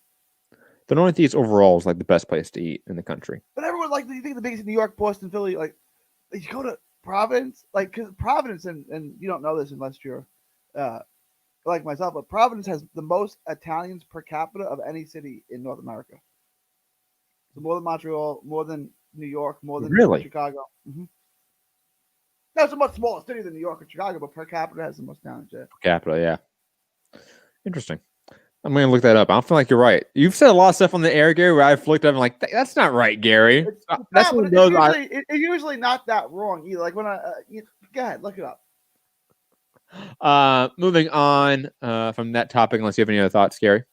The Northeast overall is like the best place to eat in the country. But everyone, like, you think the biggest in New York, Boston, Philly, like, you go to Providence, like, because Providence, and you don't know this unless you're like myself, but Providence has the most Italians per capita of any city in North America. So more than Montreal, more than New York, more than Chicago. Mm-hmm. No, it's a much smaller city than New York or Chicago, but per capita has the most Italians. Yeah. Per capita, yeah. Interesting. I'm going to look that up. I don't feel like you're right. You've said a lot of stuff on the air, Gary, where I've looked up and like, that's not right, Gary. It's usually not that wrong either. Like when go ahead, look it up. Moving on from that topic, unless you have any other thoughts, Gary.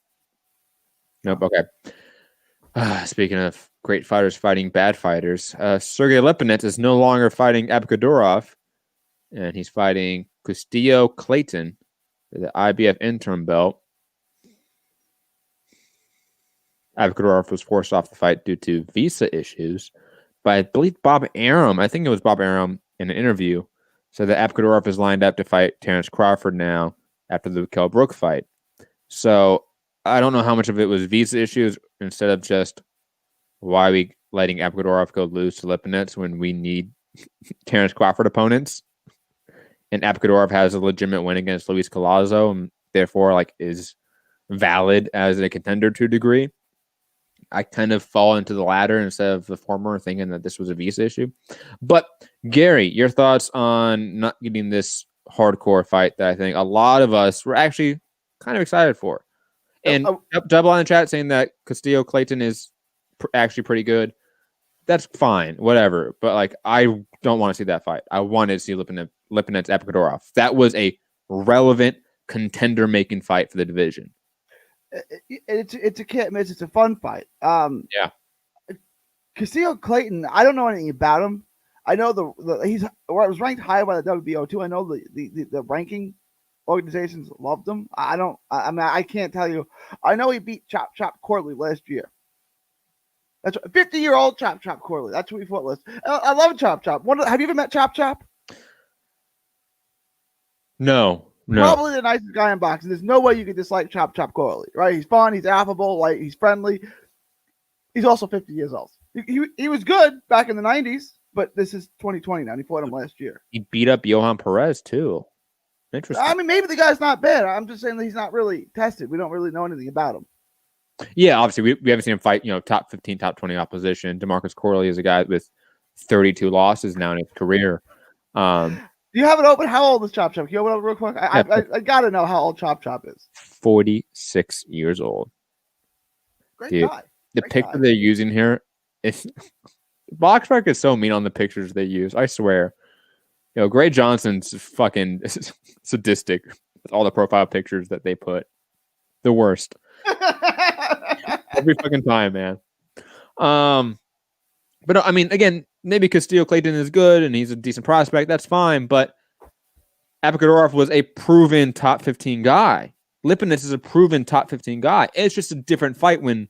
Nope. Okay. Speaking of great fighters fighting bad fighters, Sergey Lepinets is no longer fighting Abkadorov, and he's fighting Castillo Clayton for the IBF interim belt. Abkadorov was forced off the fight due to visa issues, but I believe Bob Arum, in an interview, So the Apkadorov is lined up to fight Terrence Crawford now after the Kell Brook fight. So I don't know how much of it was visa issues instead of just why are we letting Apkadorov go lose to Lipinets when we need Terrence Crawford opponents. And Apkadorov has a legitimate win against Luis Collazo and therefore like is valid as a contender to a degree. I kind of fall into the latter instead of the former, thinking that this was a visa issue. But Gary, your thoughts on not getting this hardcore fight that I think a lot of us were actually kind of excited for. And double on the chat saying that Castillo Clayton is actually pretty good. That's fine, whatever. But like, I don't want to see that fight. I wanted to see Lipinets Apkadorov. That was a relevant contender-making fight for the division. It's a can't miss. It's a fun fight. Yeah. Castillo Clayton, I don't know anything about him. I know I was ranked high by the WBO too. I know the ranking organizations loved him. I mean, I can't tell you. I know he beat Chop Corley last year. That's 50-year-old Chop Corley. That's what we fought last. I love Chop. Have you ever met Chop? No. Probably the nicest guy in boxing. There's no way you could dislike Chop Corley, right? He's fun. He's affable. Like he's friendly. He's also 50 years old. He was good back in the 90s, but this is 2020 now. And he fought him last year. He beat up Johan Perez too. Interesting. I mean, maybe the guy's not bad. I'm just saying that he's not really tested. We don't really know anything about him. Yeah, obviously we haven't seen him fight, top 15, top 20 opposition. DeMarcus Corley is a guy with 32 losses now in his career. Do you have it open? How old is Chop? Can you open it up real quick? I gotta know how old Chop is. 46 years old. Great Dude, guy. The picture they're using here, BoxRec is so mean on the pictures they use. I swear. Gray Johnson's fucking sadistic with all the profile pictures that they put. The worst. Every fucking time, man. But I mean, again, maybe Castillo Clayton is good and he's a decent prospect. That's fine. But Apkadorov was a proven top 15 guy. Lipinets is a proven top 15 guy. It's just a different fight when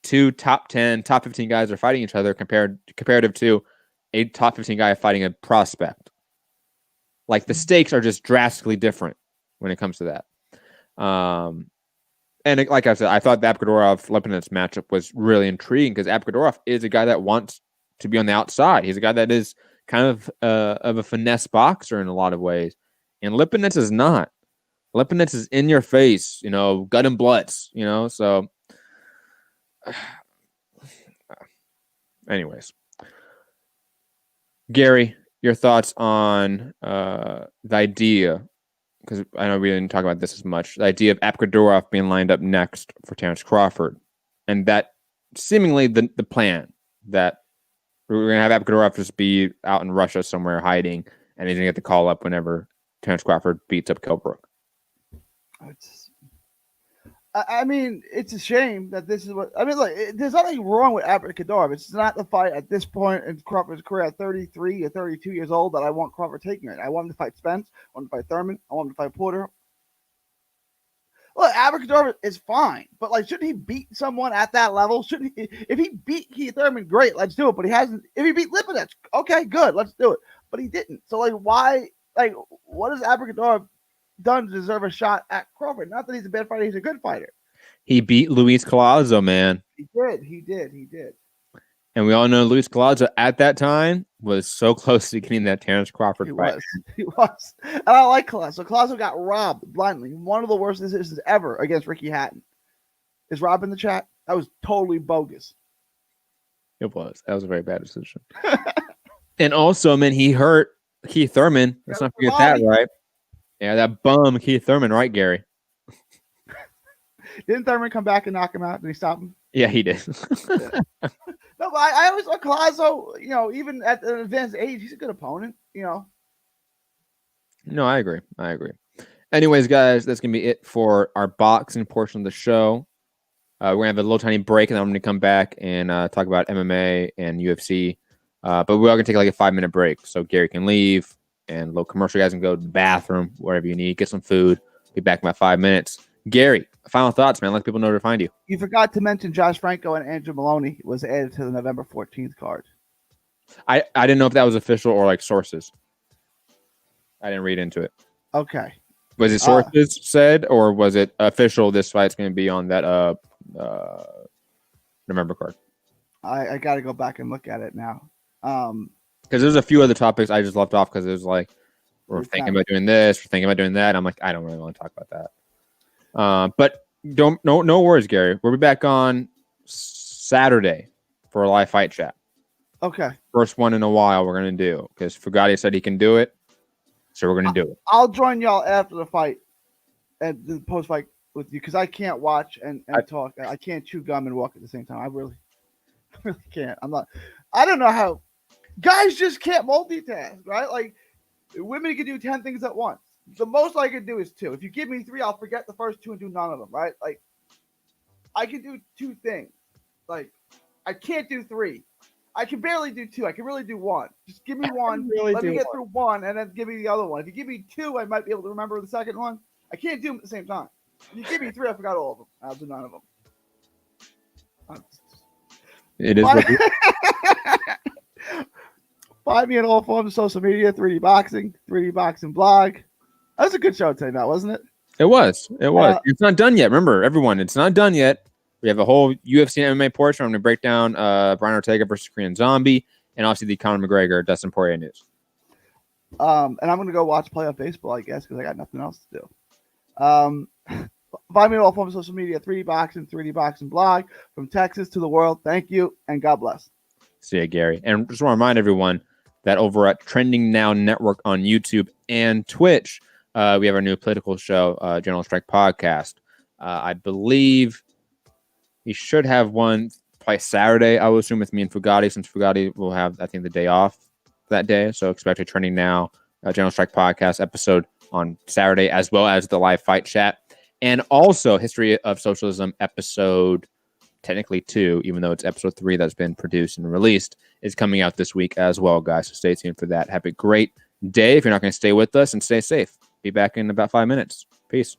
two top 10, top 15 guys are fighting each other comparative to a top 15 guy fighting a prospect. Like the stakes are just drastically different when it comes to that. And like I said, I thought the Apkadorov-Lipinets matchup was really intriguing because Apkadorov is a guy that wants to be on the outside. He's a guy that is kind of a finesse boxer in a lot of ways. And Lipinets is not. Lipinets is in your face, gut and bloods, so anyways. Gary, your thoughts on the idea, because I know we didn't talk about this as much, the idea of Apkadorov being lined up next for Terrence Crawford, and that seemingly the plan that we're going to have Apkadorov just be out in Russia somewhere hiding, and he's going to get the call up whenever Terrence Crawford beats up Kell Brook. I mean, it's a shame that this is what I mean. Look, there's nothing wrong with Apkadorov. It's not the fight at this point in Crawford's career at 33 or 32 years old that I want Crawford taking it. I want him to fight Spence. I want him to fight Thurman. I want him to fight Porter. Look, Apkadorov is fine, but shouldn't he beat someone at that level? Shouldn't he? If he beat Keith Thurman, great, let's do it. But he hasn't. If he beat Lipinets, okay, good, let's do it. But he didn't. So why? What has Apkadorov done to deserve a shot at Crawford? Not that he's a bad fighter; he's a good fighter. He beat Luis Collazo, man. He did. And we all know Luis Collazo at that time was so close to getting that Terrence Crawford fight. He was. And I like Collazo. Collazo got robbed blindly. One of the worst decisions ever against Ricky Hatton. Is Rob in the chat? That was totally bogus. It was. That was a very bad decision. And also, man, he hurt Keith Thurman. Let's not forget that, right? Yeah, that bum Keith Thurman, right, Gary? Didn't Thurman come back and knock him out? Did he stop him? Yeah, he did. No, but I always thought Collazo, even at an advanced age, he's a good opponent, No, I agree. Anyways, guys, that's going to be it for our boxing portion of the show. We're going to have a little tiny break, and then I'm going to come back and talk about MMA and UFC. But we're all going to take a 5-minute break so Gary can leave, and a little commercial guys can go to the bathroom, wherever you need, get some food. Be back in about 5 minutes. Gary, final thoughts, man. Let people know where to find you. You forgot to mention Josh Franco and Andrew Maloney was added to the November 14th card. I didn't know if that was official or sources. I didn't read into it. Okay. Was it sources said, or was it official? This fight's going to be on that November card. I got to go back and look at it now. Because there's a few other topics I just left off because it was like we're thinking about doing this, we're thinking about doing that. I'm like, I don't really want to talk about that. But no worries, Gary. We'll be back on Saturday for a live fight chat. Okay. First one in a while we're gonna do because Foogatti said he can do it, so we're gonna do it. I'll join y'all after the fight and the post fight with you because I can't watch and talk. I can't chew gum and walk at the same time. I really can't. I don't know how guys just can't multitask, right? Like women can do 10 things at once. The most I could do is 2. If you give me 3, I'll forget the first 2 and do none of them, right? Like I can do 2 things. Like I can't do 3. I can barely do 2. I can really do 1. Just give me 1. Let me get through 1 and then give me the other one. If you give me 2, I might be able to remember the second one. I can't do them at the same time. If you give me 3, I forgot all of them. I'll do none of them. It is what it is. Find me on all forms of social media, 3D Boxing, 3D Boxing blog. That was a good show today, Matt, wasn't it? It was. It's not done yet. Remember, everyone, it's not done yet. We have a whole UFC and MMA portion. I'm going to break down Brian Ortega versus Korean Zombie, and obviously the Conor McGregor, Dustin Poirier news. And I'm going to go watch playoff baseball, I guess, because I got nothing else to do. Find me on all forms of social media, 3D Boxing, 3D Boxing blog, from Texas to the world. Thank you, and God bless. See ya, Gary. And just want to remind everyone that over at Trending Now Network on YouTube and Twitch, we have our new political show, General Strike Podcast. I believe we should have one probably Saturday, I would assume, with me and Foogatti, since Foogatti will have, I think, the day off that day. So expect a Trending Now General Strike Podcast episode on Saturday, as well as the live fight chat. And also History of Socialism episode, technically 2, even though it's episode 3 that's been produced and released, is coming out this week as well, guys. So stay tuned for that. Have a great day if you're not going to stay with us, and stay safe. Be back in about 5 minutes. Peace.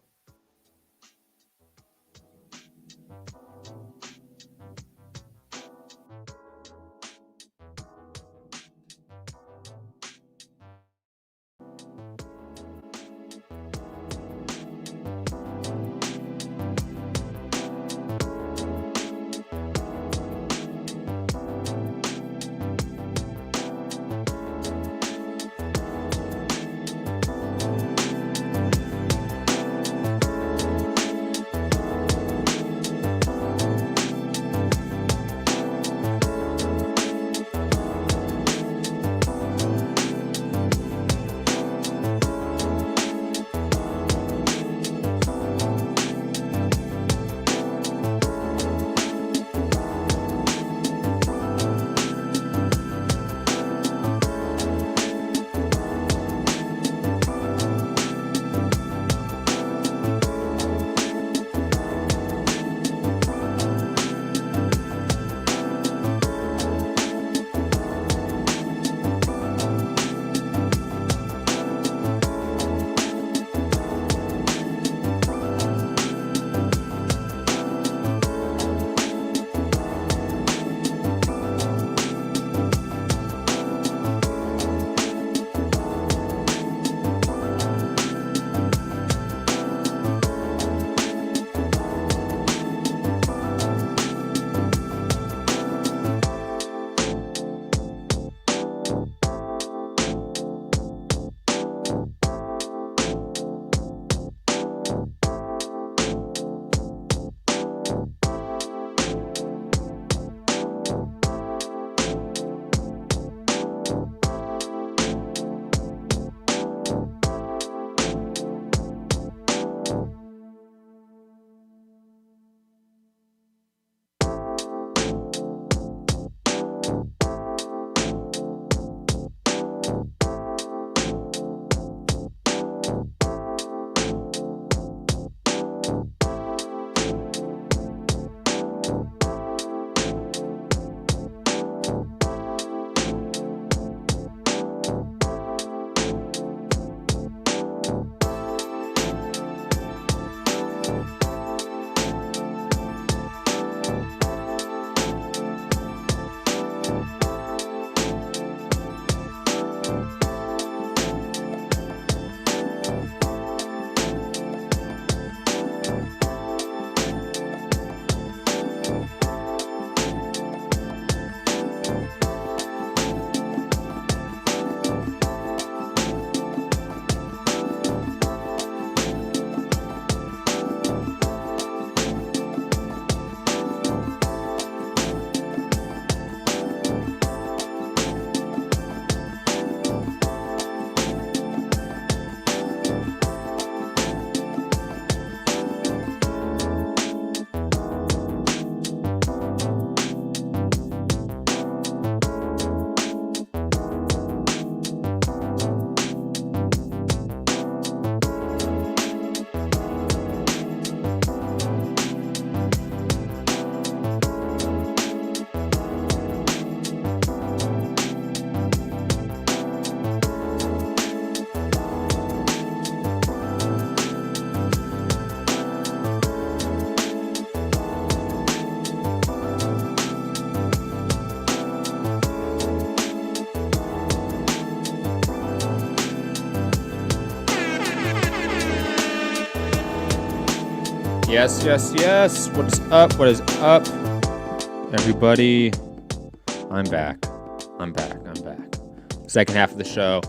Yes, yes, yes. What is up? What is up? Everybody, I'm back. I'm back. Second half of the show.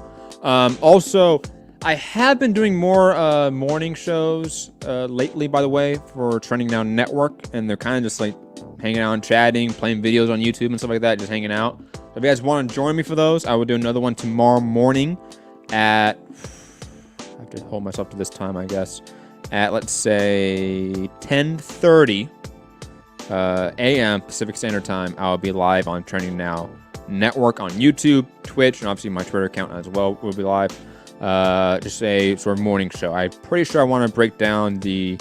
Also, I have been doing more morning shows lately, by the way, for Trending Now Network, and they're kind of just like hanging out and chatting, playing videos on YouTube and stuff like that, just hanging out. So if you guys want to join me for those, I will do another one tomorrow morning at, I have to hold myself to this time, I guess, at, let's say, 10:30 a.m. Pacific Standard Time. I'll be live on Trending Now Network on YouTube, Twitch, and obviously my Twitter account as well will be live. Just a sort of morning show. I'm pretty sure I want to break down the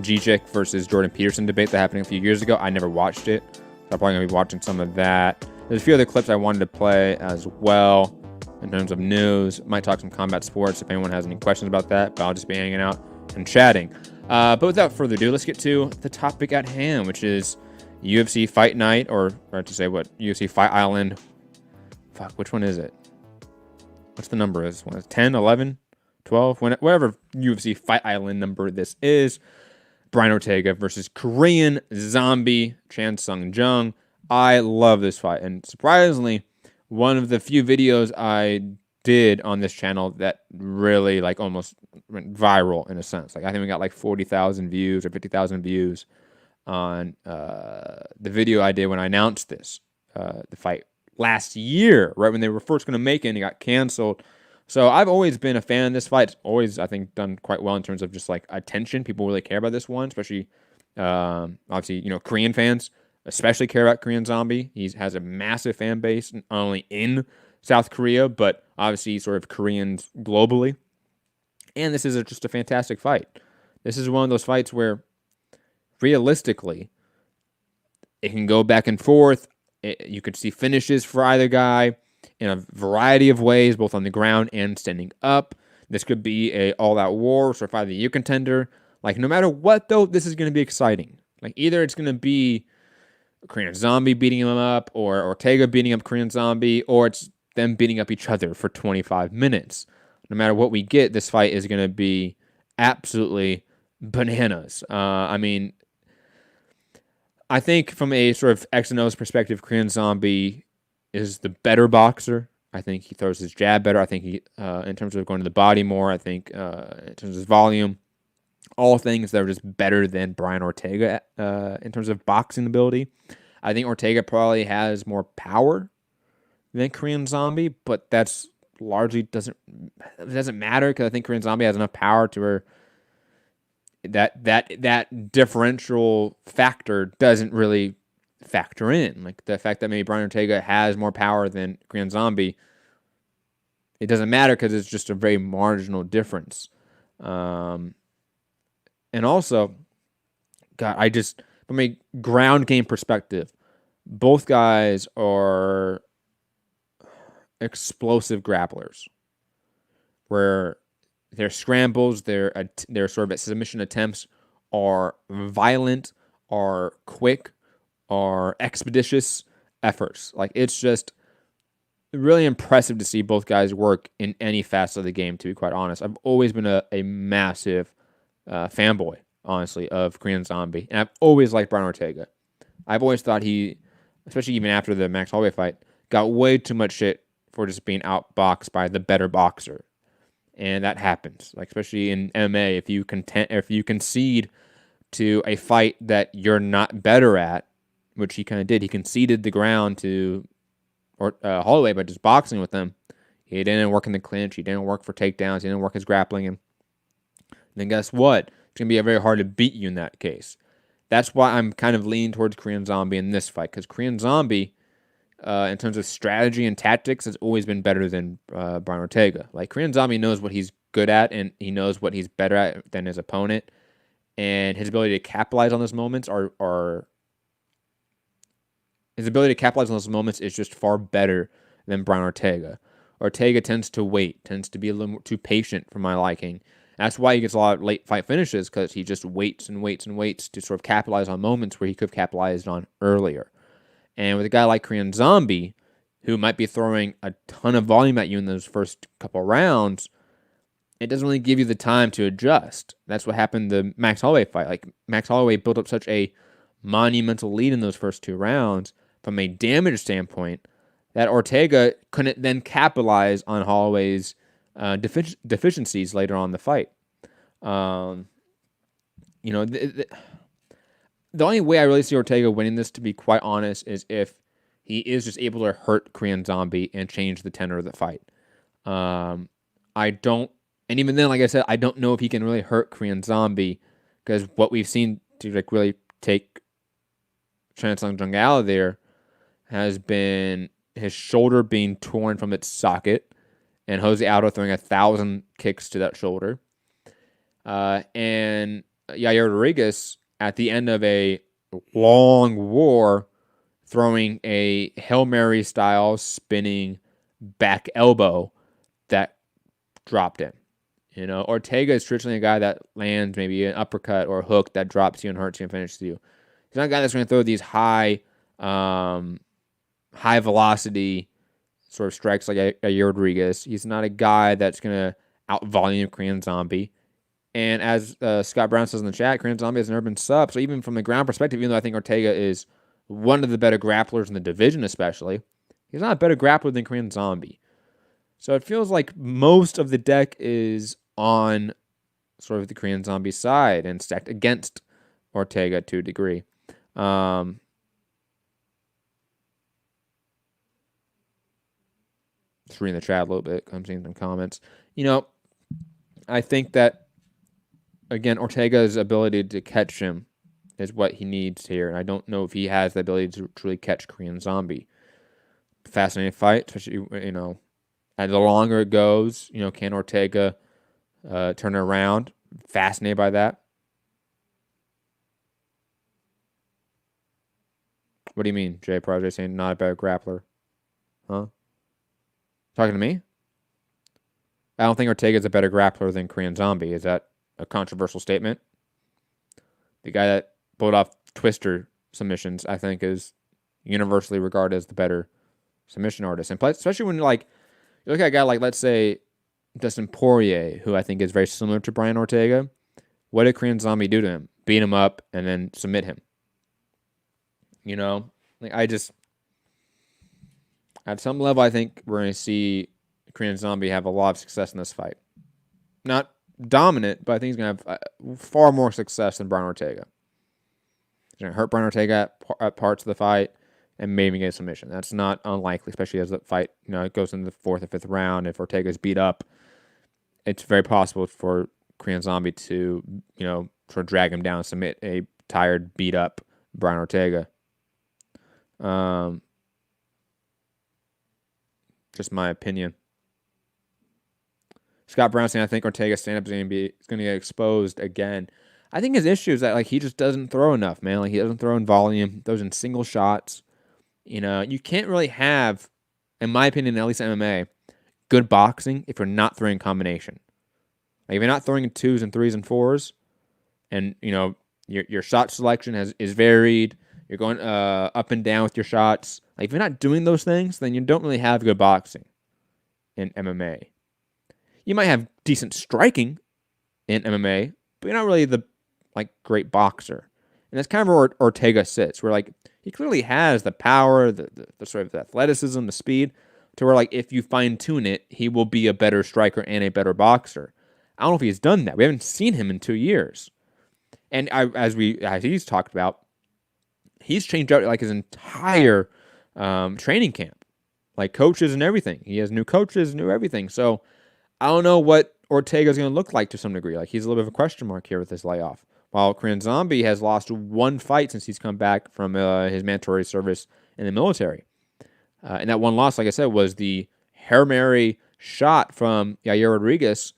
G-Chick versus Jordan Peterson debate that happened a few years ago. I never watched it, so I'm probably going to be watching some of that. There's a few other clips I wanted to play as well in terms of news. Might talk some combat sports if anyone has any questions about that, but I'll just be hanging out and chatting. But without further ado, let's get to the topic at hand, which is UFC Fight Night, or to say what, UFC Fight Island. Fuck, which one is it? What's the number is? 10, 11, 12, whatever UFC Fight Island number this is. Brian Ortega versus Korean Zombie Chan Sung Jung. I love this fight, and surprisingly, one of the few videos I did on this channel that really like almost went viral in a sense. Like I think we got like 40,000 views or 50,000 views on the video I did when I announced this, the fight last year, right when they were first going to make it and it got canceled. So I've always been a fan of this fight. It's always, I think, done quite well in terms of just like attention. People really care about this one, especially obviously, you know, Korean fans especially care about Korean Zombie. He has a massive fan base, not only in South Korea, but obviously sort of Koreans globally. And this is just a fantastic fight. This is one of those fights where realistically, it can go back and forth. You could see finishes for either guy in a variety of ways, both on the ground and standing up. This could be a all-out war, sort of fight of the year contender. Like, no matter what, though, this is going to be exciting. Like, either it's going to be Korean Zombie beating him up, or Ortega beating up Korean Zombie, or it's them beating up each other for 25 minutes. No matter what we get, this fight is going to be absolutely bananas. I mean, I think from a sort of X and O's perspective, Korean Zombie is the better boxer. I think he throws his jab better. I think he, in terms of going to the body more, I think in terms of his volume, all things that are just better than Brian Ortega in terms of boxing ability. I think Ortega probably has more power than Korean Zombie, but that's largely doesn't matter because I think Korean Zombie has enough power to where that differential factor doesn't really factor in. Like the fact that maybe Brian Ortega has more power than Korean Zombie, it doesn't matter because it's just a very marginal difference. And also, God, from a ground game perspective, both guys are explosive grapplers, where their scrambles, their sort of submission attempts are violent, are quick, are expeditious efforts. Like, it's just really impressive to see both guys work in any facet of the game, to be quite honest. I've always been a massive fanboy, honestly, of Korean Zombie. And I've always liked Brian Ortega. I've always thought he, especially even after the Max Holloway fight, got way too much shit for just being outboxed by the better boxer. And that happens, like especially in MMA, if you concede to a fight that you're not better at, which he kind of did. He conceded the ground to Holloway by just boxing with him. He didn't work in the clinch. He didn't work for takedowns. He didn't work his grappling. And then guess what? It's going to be very hard to beat you in that case. That's why I'm kind of leaning towards Korean Zombie in this fight, because Korean Zombie, in terms of strategy and tactics, has always been better than Brian Ortega. Like, Korean Zombie knows what he's good at, and he knows what he's better at than his opponent. And his ability to capitalize on those moments is just far better than Brian Ortega. Ortega tends to wait, tends to be a little more too patient for my liking. That's why he gets a lot of late fight finishes, because he just waits and waits and waits to sort of capitalize on moments where he could have capitalized on earlier. And with a guy like Korean Zombie, who might be throwing a ton of volume at you in those first couple rounds, it doesn't really give you the time to adjust. That's what happened the Max Holloway fight. Like, Max Holloway built up such a monumental lead in those first 2 rounds from a damage standpoint that Ortega couldn't then capitalize on Holloway's deficiencies later on in the fight. The only way I really see Ortega winning this, to be quite honest, is if he is just able to hurt Korean Zombie and change the tenor of the fight. I don't, and even then, like I said, I don't know if he can really hurt Korean Zombie, because what we've seen to like really take Chan Sung Jung out of there has been his shoulder being torn from its socket, and Jose Aldo throwing 1,000 kicks to that shoulder. And Yair Rodriguez, at the end of a long war, throwing a Hail Mary style spinning back elbow that dropped him. Ortega is traditionally a guy that lands maybe an uppercut or a hook that drops you and hurts you and finishes you. He's not a guy that's going to throw these high velocity sort of strikes like Yair Rodriguez. He's not a guy that's going to out volume Korean Zombie. And as Scott Brown says in the chat, Korean Zombie has never been sub. So even from the ground perspective, even though I think Ortega is one of the better grapplers in the division especially, he's not a better grappler than Korean Zombie. So it feels like most of the deck is on sort of the Korean Zombie side and stacked against Ortega to a degree. Just reading the chat a little bit. I'm seeing some comments. I think that, again, Ortega's ability to catch him is what he needs here. And I don't know if he has the ability to truly catch Korean Zombie. Fascinating fight, especially, and the longer it goes, can Ortega turn it around? Fascinated by that. What do you mean, Jay Project saying not a better grappler? Huh? Talking to me? I don't think Ortega's a better grappler than Korean Zombie. Is that a controversial statement? The guy that pulled off twister submissions, I think, is universally regarded as the better submission artist. And especially when, you look at a guy like, let's say, Dustin Poirier, who I think is very similar to Brian Ortega. What did Korean Zombie do to him? Beat him up and then submit him. At some level, I think we're going to see Korean Zombie have a lot of success in this fight. Not dominant, but I think he's going to have far more success than Brian Ortega. He's going to hurt Brian Ortega at parts of the fight and maybe get a submission. That's not unlikely, especially as the fight it goes into the 4th or 5th round. If Ortega's beat up, it's very possible for Korean Zombie to sort of drag him down and submit a tired, beat up Brian Ortega. Just my opinion. Scott Brown saying, I think Ortega's stand-up is going to get exposed again. I think his issue is that he just doesn't throw enough, man. He doesn't throw in volume, throws in single shots. You can't really have, in my opinion, at least MMA, good boxing if you're not throwing combination. If you're not throwing in 2s and 3s and 4s, and your shot selection is varied, you're going up and down with your shots. If you're not doing those things, then you don't really have good boxing in MMA. You might have decent striking in MMA, but you're not really the great boxer. And that's kind of where Ortega sits, where he clearly has the power, the sort of the athleticism, the speed, to where if you fine tune it, he will be a better striker and a better boxer. I don't know if he's done that. We haven't seen him in 2 years. And as he's talked about, he's changed out his entire training camp, coaches and everything. He has new coaches, new everything. So I don't know what Ortega's going to look like to some degree. He's a little bit of a question mark here with this layoff. While Korean Zombie has lost 1 fight since he's come back from his mandatory service in the military. And that one loss, like I said, was the Hail Mary shot from Yair Rodriguez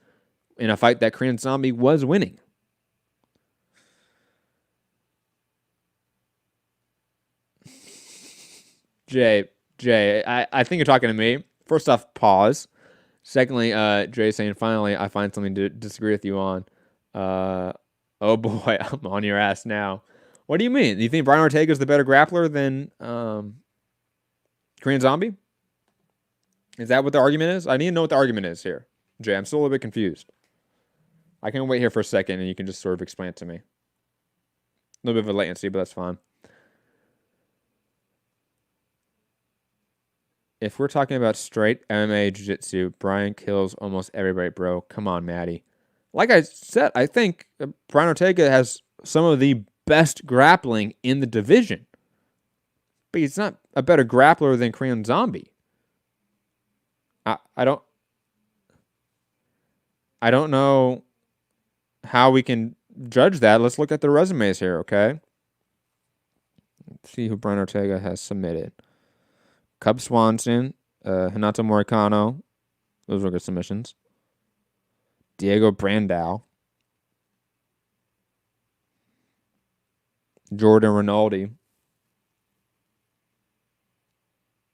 in a fight that Korean Zombie was winning. Jay, I think you're talking to me. First off, pause. Secondly, Jay saying, finally, I find something to disagree with you on. Oh boy, I'm on your ass now. What do you mean? Do you think Brian Ortega is the better grappler than Korean Zombie? Is that what the argument is? I need to know what the argument is here. Jay, I'm still a little bit confused. I can wait here for a second, and you can just sort of explain it to me. A little bit of a latency, but that's fine. If we're talking about straight MMA jiu-jitsu, Brian kills almost everybody, bro. Come on, Maddie. Like I said, I think Brian Ortega has some of the best grappling in the division. But he's not a better grappler than Korean Zombie. I don't know how we can judge that. Let's look at the resumes here, okay? Let's see who Brian Ortega has submitted. Cub Swanson, Hinato Moricano. Those were good submissions. Diego Brandao. Jordan Rinaldi.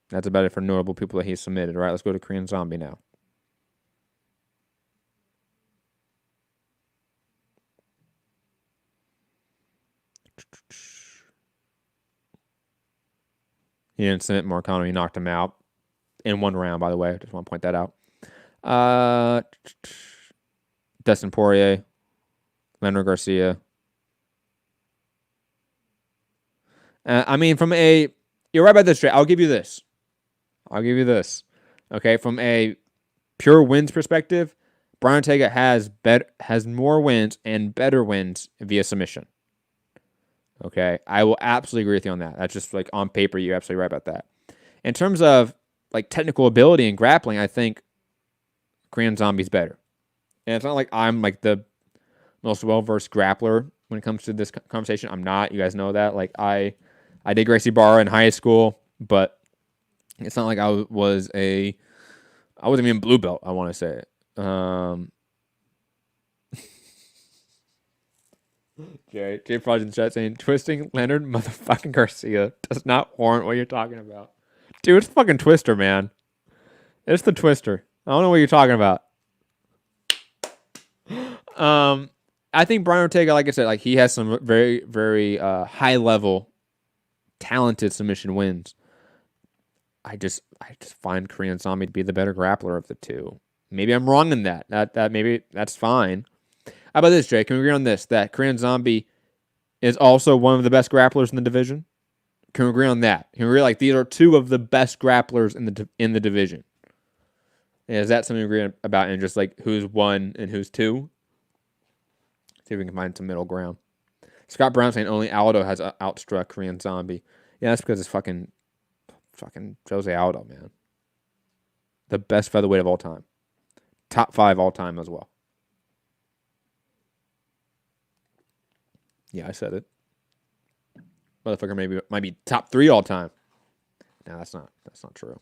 That's about it for notable people that he submitted. All right, let's go to Korean Zombie now. He didn't submit Moricano. He knocked him out in one round, by the way. I just want to point that out. Dustin Poirier. Leonard Garcia. I mean, you're right about this, Trey. I'll give you this. Okay, from a pure wins perspective, Brian Ortega has more wins and better wins via submission. Okay, I will absolutely agree with you on that. That's just like on paper, you're absolutely right about that. In terms of like technical ability and grappling, I think Korean Zombie's better. And it's not like I'm like the most well-versed grappler when it comes to this conversation. I'm not. You guys know that. Like I did Gracie Barra in high school, but it's not like I wasn't even blue belt, I want to say. Jay Proj in the chat saying, twisting Leonard motherfucking Garcia does not warrant what you're talking about. Dude, it's fucking Twister, man. It's the Twister. I don't know what you're talking about. I think Brian Ortega, like I said, like he has some very, very high level, talented submission wins. I just find Korean Zombie to be the better grappler of the two. Maybe I'm wrong in that. That maybe that's fine. How about this, Jay? Can we agree on this? That Korean Zombie is also one of the best grapplers in the division? Can we agree on that? Can we agree like these are two of the best grapplers in the division? Yeah, is that something we agree about? And just like who's one and who's two? See if we can find some middle ground. Scott Brown saying only Aldo has outstruck Korean Zombie. Yeah, that's because it's fucking Jose Aldo, man. The best featherweight of all time. Top 5 all time as well. Yeah, I said it. Motherfucker might be top 3 all time. No, that's not true.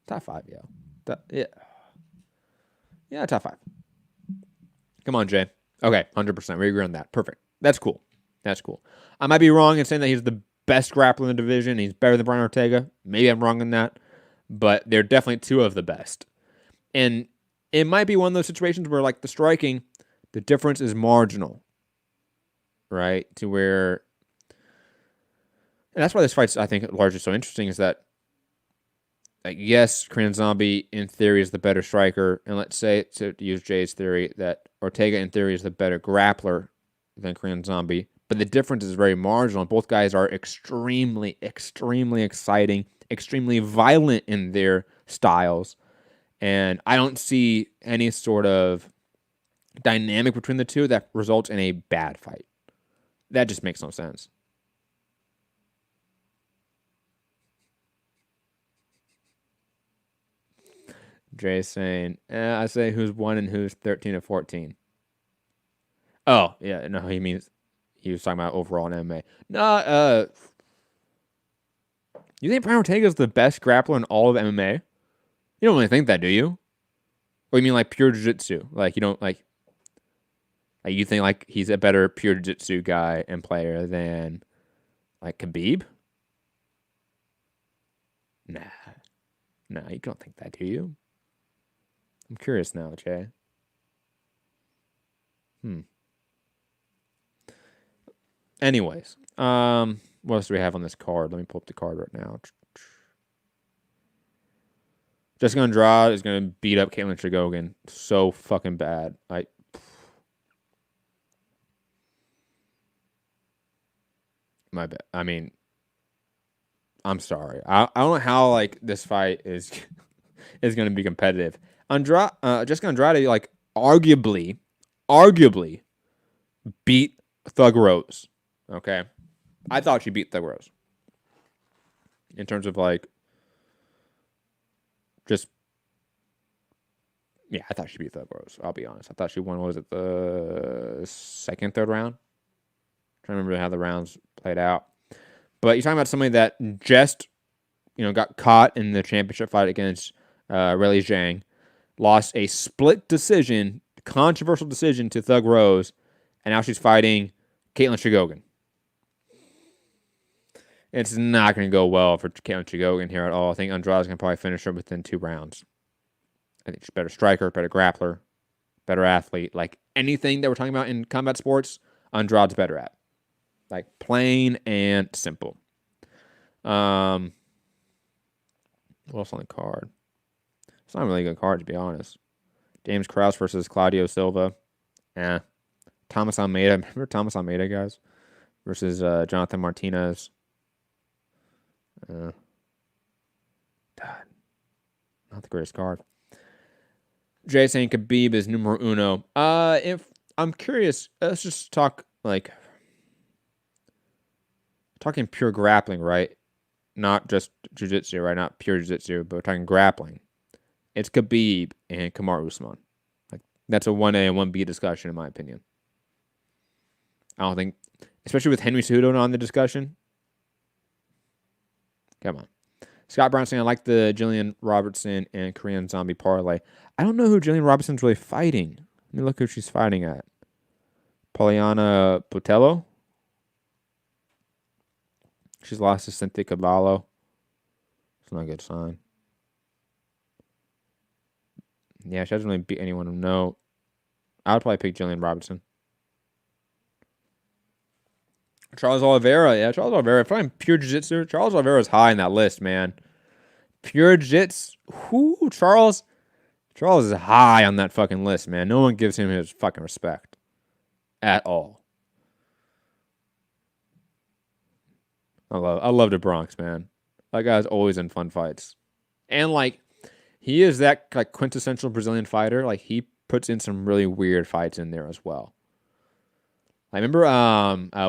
Top 5, yeah. Yeah, top 5. Come on, Jay. Okay, 100%. We agree on that. Perfect. That's cool. I might be wrong in saying that he's the best grappler in the division. He's better than Brian Ortega. Maybe I'm wrong in that. But they're definitely two of the best. And it might be one of those situations where, like, the striking, the difference is marginal. Right? To where... And that's why this fight's, I think, largely so interesting, is that, like, yes, Korean Zombie, in theory, is the better striker. And let's say, to use Jay's theory, that Ortega, in theory, is the better grappler than Korean Zombie. But the difference is very marginal. Both guys are extremely, extremely exciting, extremely violent in their styles. And I don't see any sort of dynamic between the two that results in a bad fight. That just makes no sense. Jay's saying, I say who's 1 and who's 13 or 14. Oh, yeah, no, he was talking about overall in MMA. No, you think Brian Ortega is the best grappler in all of MMA? You don't really think that, do you? Or you mean like pure jiu-jitsu? Like you don't like you think like he's a better pure jiu-jitsu guy and player than like Khabib? Nah, you don't think that, do you? I'm curious now, Jay. Anyways, what else do we have on this card? Let me pull up the card right now. Jessica Andrade is going to beat up Caitlin Trigogan so fucking bad. My bad. I mean, I'm sorry. I don't know how like this fight is is going to be competitive. Jessica Andrade, like arguably beat Thug Rose. Okay, I thought she beat Thug Rose in terms of like just yeah. I thought she beat Thug Rose. I'll be honest. I thought she won. What was it, the second, third round? I'm trying to remember how the rounds played out. But you're talking about somebody that just got caught in the championship fight against Weili Zhang, lost a split decision, controversial decision to Thug Rose, and now she's fighting Caitlin Chigogan. It's not going to go well for Caitlin Chigogan here at all. I think Andrade's going to probably finish her within 2 rounds. I think she's a better striker, better grappler, better athlete. Like anything that we're talking about in combat sports, Andrade's better at. Like plain and simple. What else on the card? It's not really a good card, to be honest. James Krause versus Claudio Silva. Thomas Almeida. Remember Thomas Almeida, guys? Versus Jonathan Martinez. God. Not the greatest card. Jay saying Khabib is numero uno. If I'm curious, let's just talk talking pure grappling, right? Not just jiu-jitsu, right? Not pure jiu-jitsu, but we're talking grappling. It's Khabib and Kamaru Usman. Like that's a 1A and 1B discussion, in my opinion. I don't think, especially with Henry Cejudo on the discussion. Come on. Scott Brown saying, I like the Jillian Robertson and Korean Zombie parlay. I don't know who Jillian Robertson's really fighting. Let me look who she's fighting at. Poliana Botello. She's lost to Cynthia Caballo. It's not a good sign. Yeah, she hasn't really beat anyone. No. I would probably pick Jillian Robertson. Charles Oliveira. Yeah, Charles Oliveira. If I'm pure jiu-jitsu, Charles Oliveira's high in that list, man. Pure jiu-jitsu. Whoo, Charles is high on that fucking list, man. No one gives him his fucking respect. At all. I love the Bronx, man. That guy's always in fun fights. And like he is that like quintessential Brazilian fighter. Like he puts in some really weird fights in there as well. I remember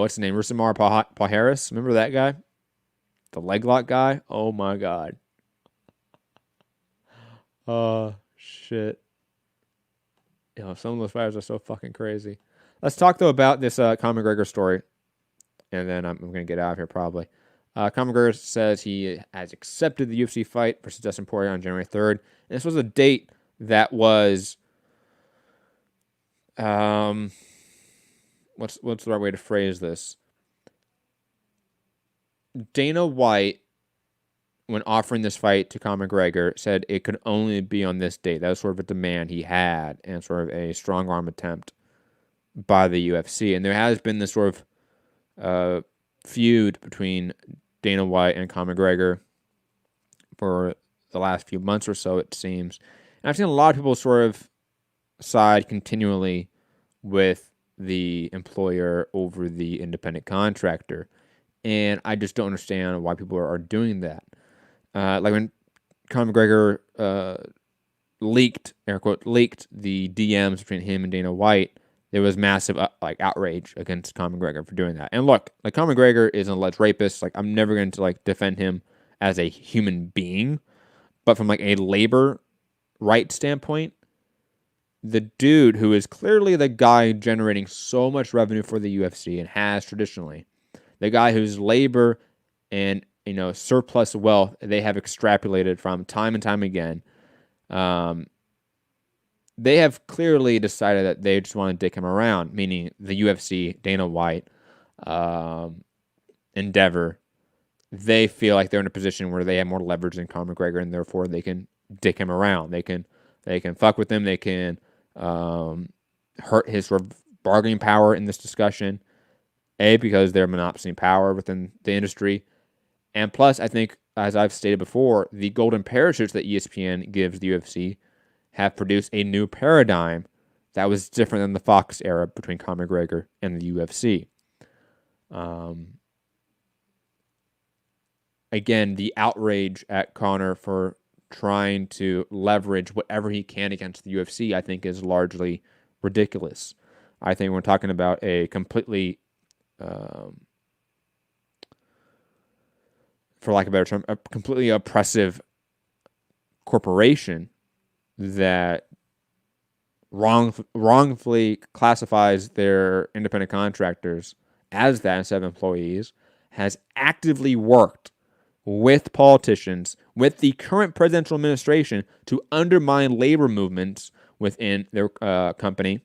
what's his name? Rusimar Paharis. Remember that guy? The leg lock guy? Oh my god. Oh shit. Some of those fighters are so fucking crazy. Let's talk though about this Conor McGregor story. And then I'm going to get out of here probably. Conor McGregor says he has accepted the UFC fight versus Dustin Poirier on January 3rd. And this was a date that was, what's the right way to phrase this? Dana White, when offering this fight to Conor McGregor, said it could only be on this date. That was sort of a demand he had and sort of a strong arm attempt by the UFC. And there has been this sort of feud between Dana White and Conor McGregor for the last few months or so, it seems. And I've seen a lot of people sort of side continually with the employer over the independent contractor. And I just don't understand why people are doing that. Like when Conor McGregor leaked, air quote, leaked the DMs between him and Dana White, there was massive outrage against Conor McGregor for doing that. And look, like Conor McGregor is an alleged rapist. Like I'm never going to like defend him as a human being, but from like a labor right standpoint, the dude who is clearly the guy generating so much revenue for the UFC and has traditionally, the guy whose labor and surplus wealth they have extrapolated from time and time again. They have clearly decided that they just want to dick him around, meaning the UFC, Dana White, Endeavor. They feel like they're in a position where they have more leverage than Conor McGregor, and therefore they can dick him around. They can fuck with him. They can hurt his sort of bargaining power in this discussion. Because they're monopoly power within the industry, and plus, I think, as I've stated before, the golden parachutes that ESPN gives the UFC have produced a new paradigm that was different than the Fox era between Conor McGregor and the UFC. again, the outrage at Conor for trying to leverage whatever he can against the UFC, I think, is largely ridiculous. I think we're talking about a completely, for lack of a better term, a completely oppressive corporation that wrongfully classifies their independent contractors as that instead of employees, has actively worked with politicians, with the current presidential administration, to undermine labor movements within their company.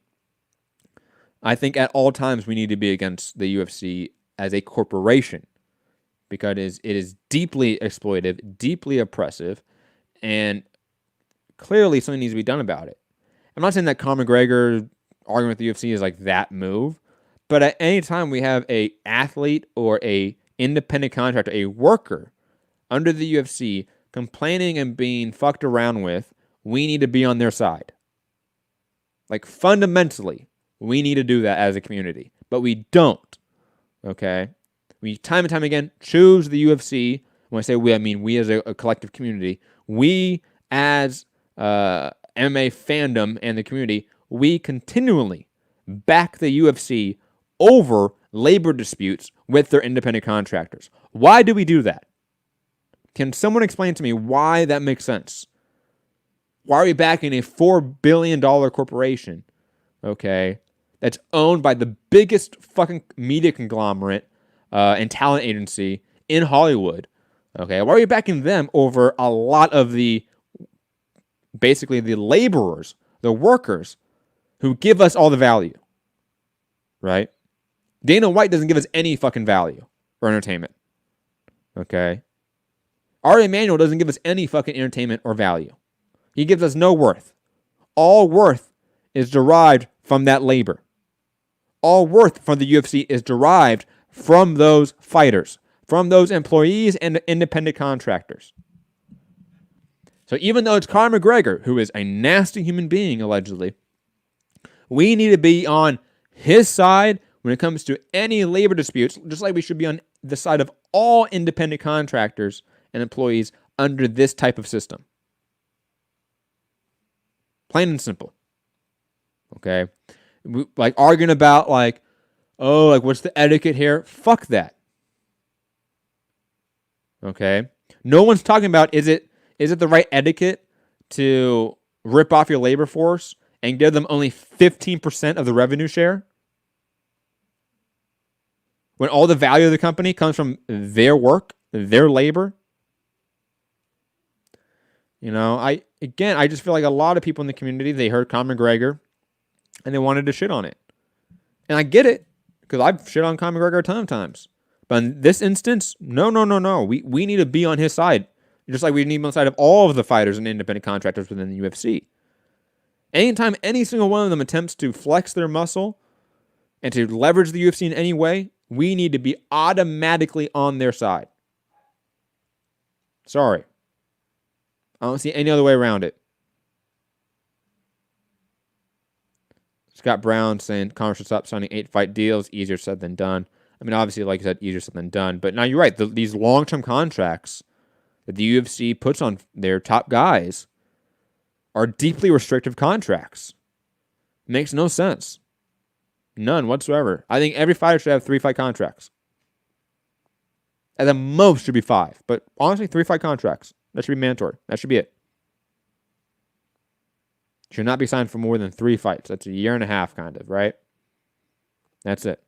I think at all times we need to be against the UFC as a corporation because it is deeply exploitive, deeply oppressive, and clearly something needs to be done about it. I'm not saying that Conor McGregor arguing with the UFC is like that move, but at any time we have a athlete or a independent contractor, a worker under the UFC complaining and being fucked around with, we need to be on their side. Like fundamentally, we need to do that as a community, but we don't. Okay? We time and time again choose the UFC. When I say we, I mean we as a collective community. We as MMA fandom and the community, we continually back the UFC over labor disputes with their independent contractors. Why do we do that? Can someone explain to me why that makes sense? Why are we backing a $4 billion corporation, okay, that's owned by the biggest fucking media conglomerate and talent agency in Hollywood, okay? Why are we backing them over a lot of the, basically the laborers, the workers who give us all the value, right? Dana White doesn't give us any fucking value or entertainment, okay? Ari Emanuel doesn't give us any fucking entertainment or value. He gives us no worth. All worth is derived from that labor. All worth from the UFC is derived from those fighters, from those employees and independent contractors. So even though it's Conor McGregor, who is a nasty human being, allegedly, we need to be on his side when it comes to any labor disputes, just like we should be on the side of all independent contractors and employees under this type of system. Plain and simple. Okay? Like arguing about what's the etiquette here? Fuck that. Okay? No one's talking about is it the right etiquette to rip off your labor force and give them only 15% of the revenue share? When all the value of the company comes from their work, their labor? You know, I just feel like a lot of people in the community, they heard Conor McGregor and they wanted to shit on it. And I get it, because I've shit on Conor McGregor a ton of times. But in this instance, no. We need to be on his side, just like we need to be on the side of all of the fighters and independent contractors within the UFC. Anytime any single one of them attempts to flex their muscle and to leverage the UFC in any way, we need to be automatically on their side. Sorry. I don't see any other way around it. Scott Brown saying Conor should stop signing 8-fight deals. Easier said than done. I mean, obviously, like I said, easier said than done. But now you're right. These long-term contracts that the UFC puts on their top guys are deeply restrictive contracts. It makes no sense. None whatsoever. I think every fighter should have 3-fight contracts. At the most should be 5. But honestly, 3-fight contracts. That should be mandatory. That should be it. Should not be signed for more than 3 fights. That's a year and a half, kind of, right? That's it.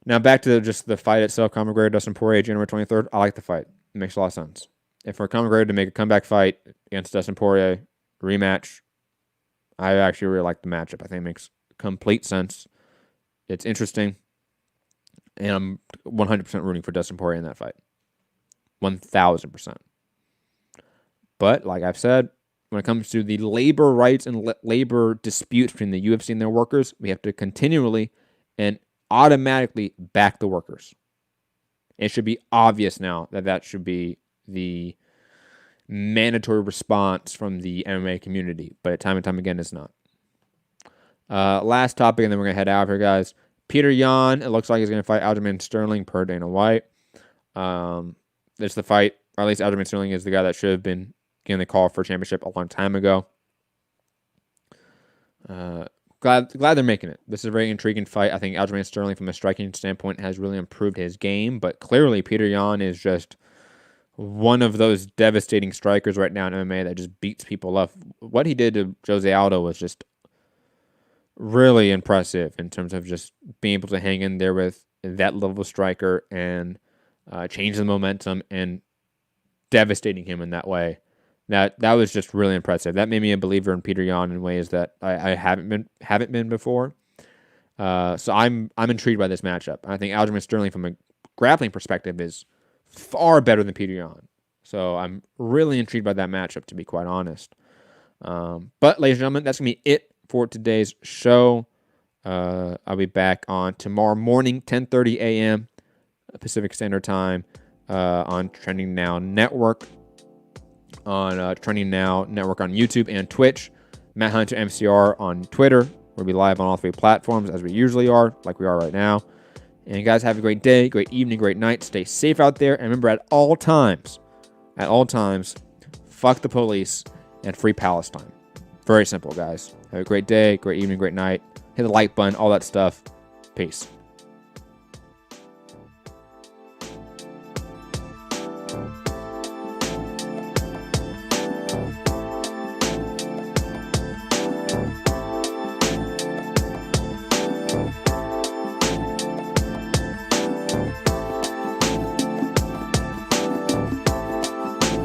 Now back to just the fight itself. Conor McGregor, Dustin Poirier, January 23rd. I like the fight. It makes a lot of sense. And for Conor McGregor to make a comeback fight against Dustin Poirier, rematch, I actually really like the matchup. I think it makes complete sense. It's interesting. And I'm 100% rooting for Dustin Poirier in that fight. 1,000%. But, like I've said, when it comes to the labor rights and labor disputes between the UFC and their workers, we have to continually and automatically back the workers. It should be obvious now that should be the mandatory response from the MMA community, but time and time again, it's not. Last topic, and then we're going to head out here, guys. Peter Yan, it looks like he's going to fight Aljamain Sterling per Dana White. It's the fight, or at least Aljamain Sterling is the guy that should have been getting the call for a championship a long time ago. Glad they're making it. This is a very intriguing fight. I think Aljamain Sterling, from a striking standpoint, has really improved his game, but clearly Peter Yan is just one of those devastating strikers right now in MMA that just beats people up. What he did to Jose Aldo was just really impressive in terms of just being able to hang in there with that level of striker and change the momentum and devastating him in that way. That was just really impressive. That made me a believer in Peter Yan in ways that I haven't been before. So I'm intrigued by this matchup. I think Aljamain Sterling, from a grappling perspective, is far better than Peter Yan. So I'm really intrigued by that matchup, to be quite honest. But ladies and gentlemen, that's gonna be it for today's show. I'll be back on tomorrow morning, 10:30 a.m. Pacific Standard Time, on Trending Now Network. On Trending Now Network on YouTube and Twitch. Matt Hunter MCR on Twitter. We'll be live on all 3 platforms as we usually are, like we are right now. And you guys have a great day, great evening, great night. Stay safe out there. And remember, at all times, fuck the police and free Palestine. Very simple, guys. Have a great day, great evening, great night. Hit the like button, all that stuff. Peace.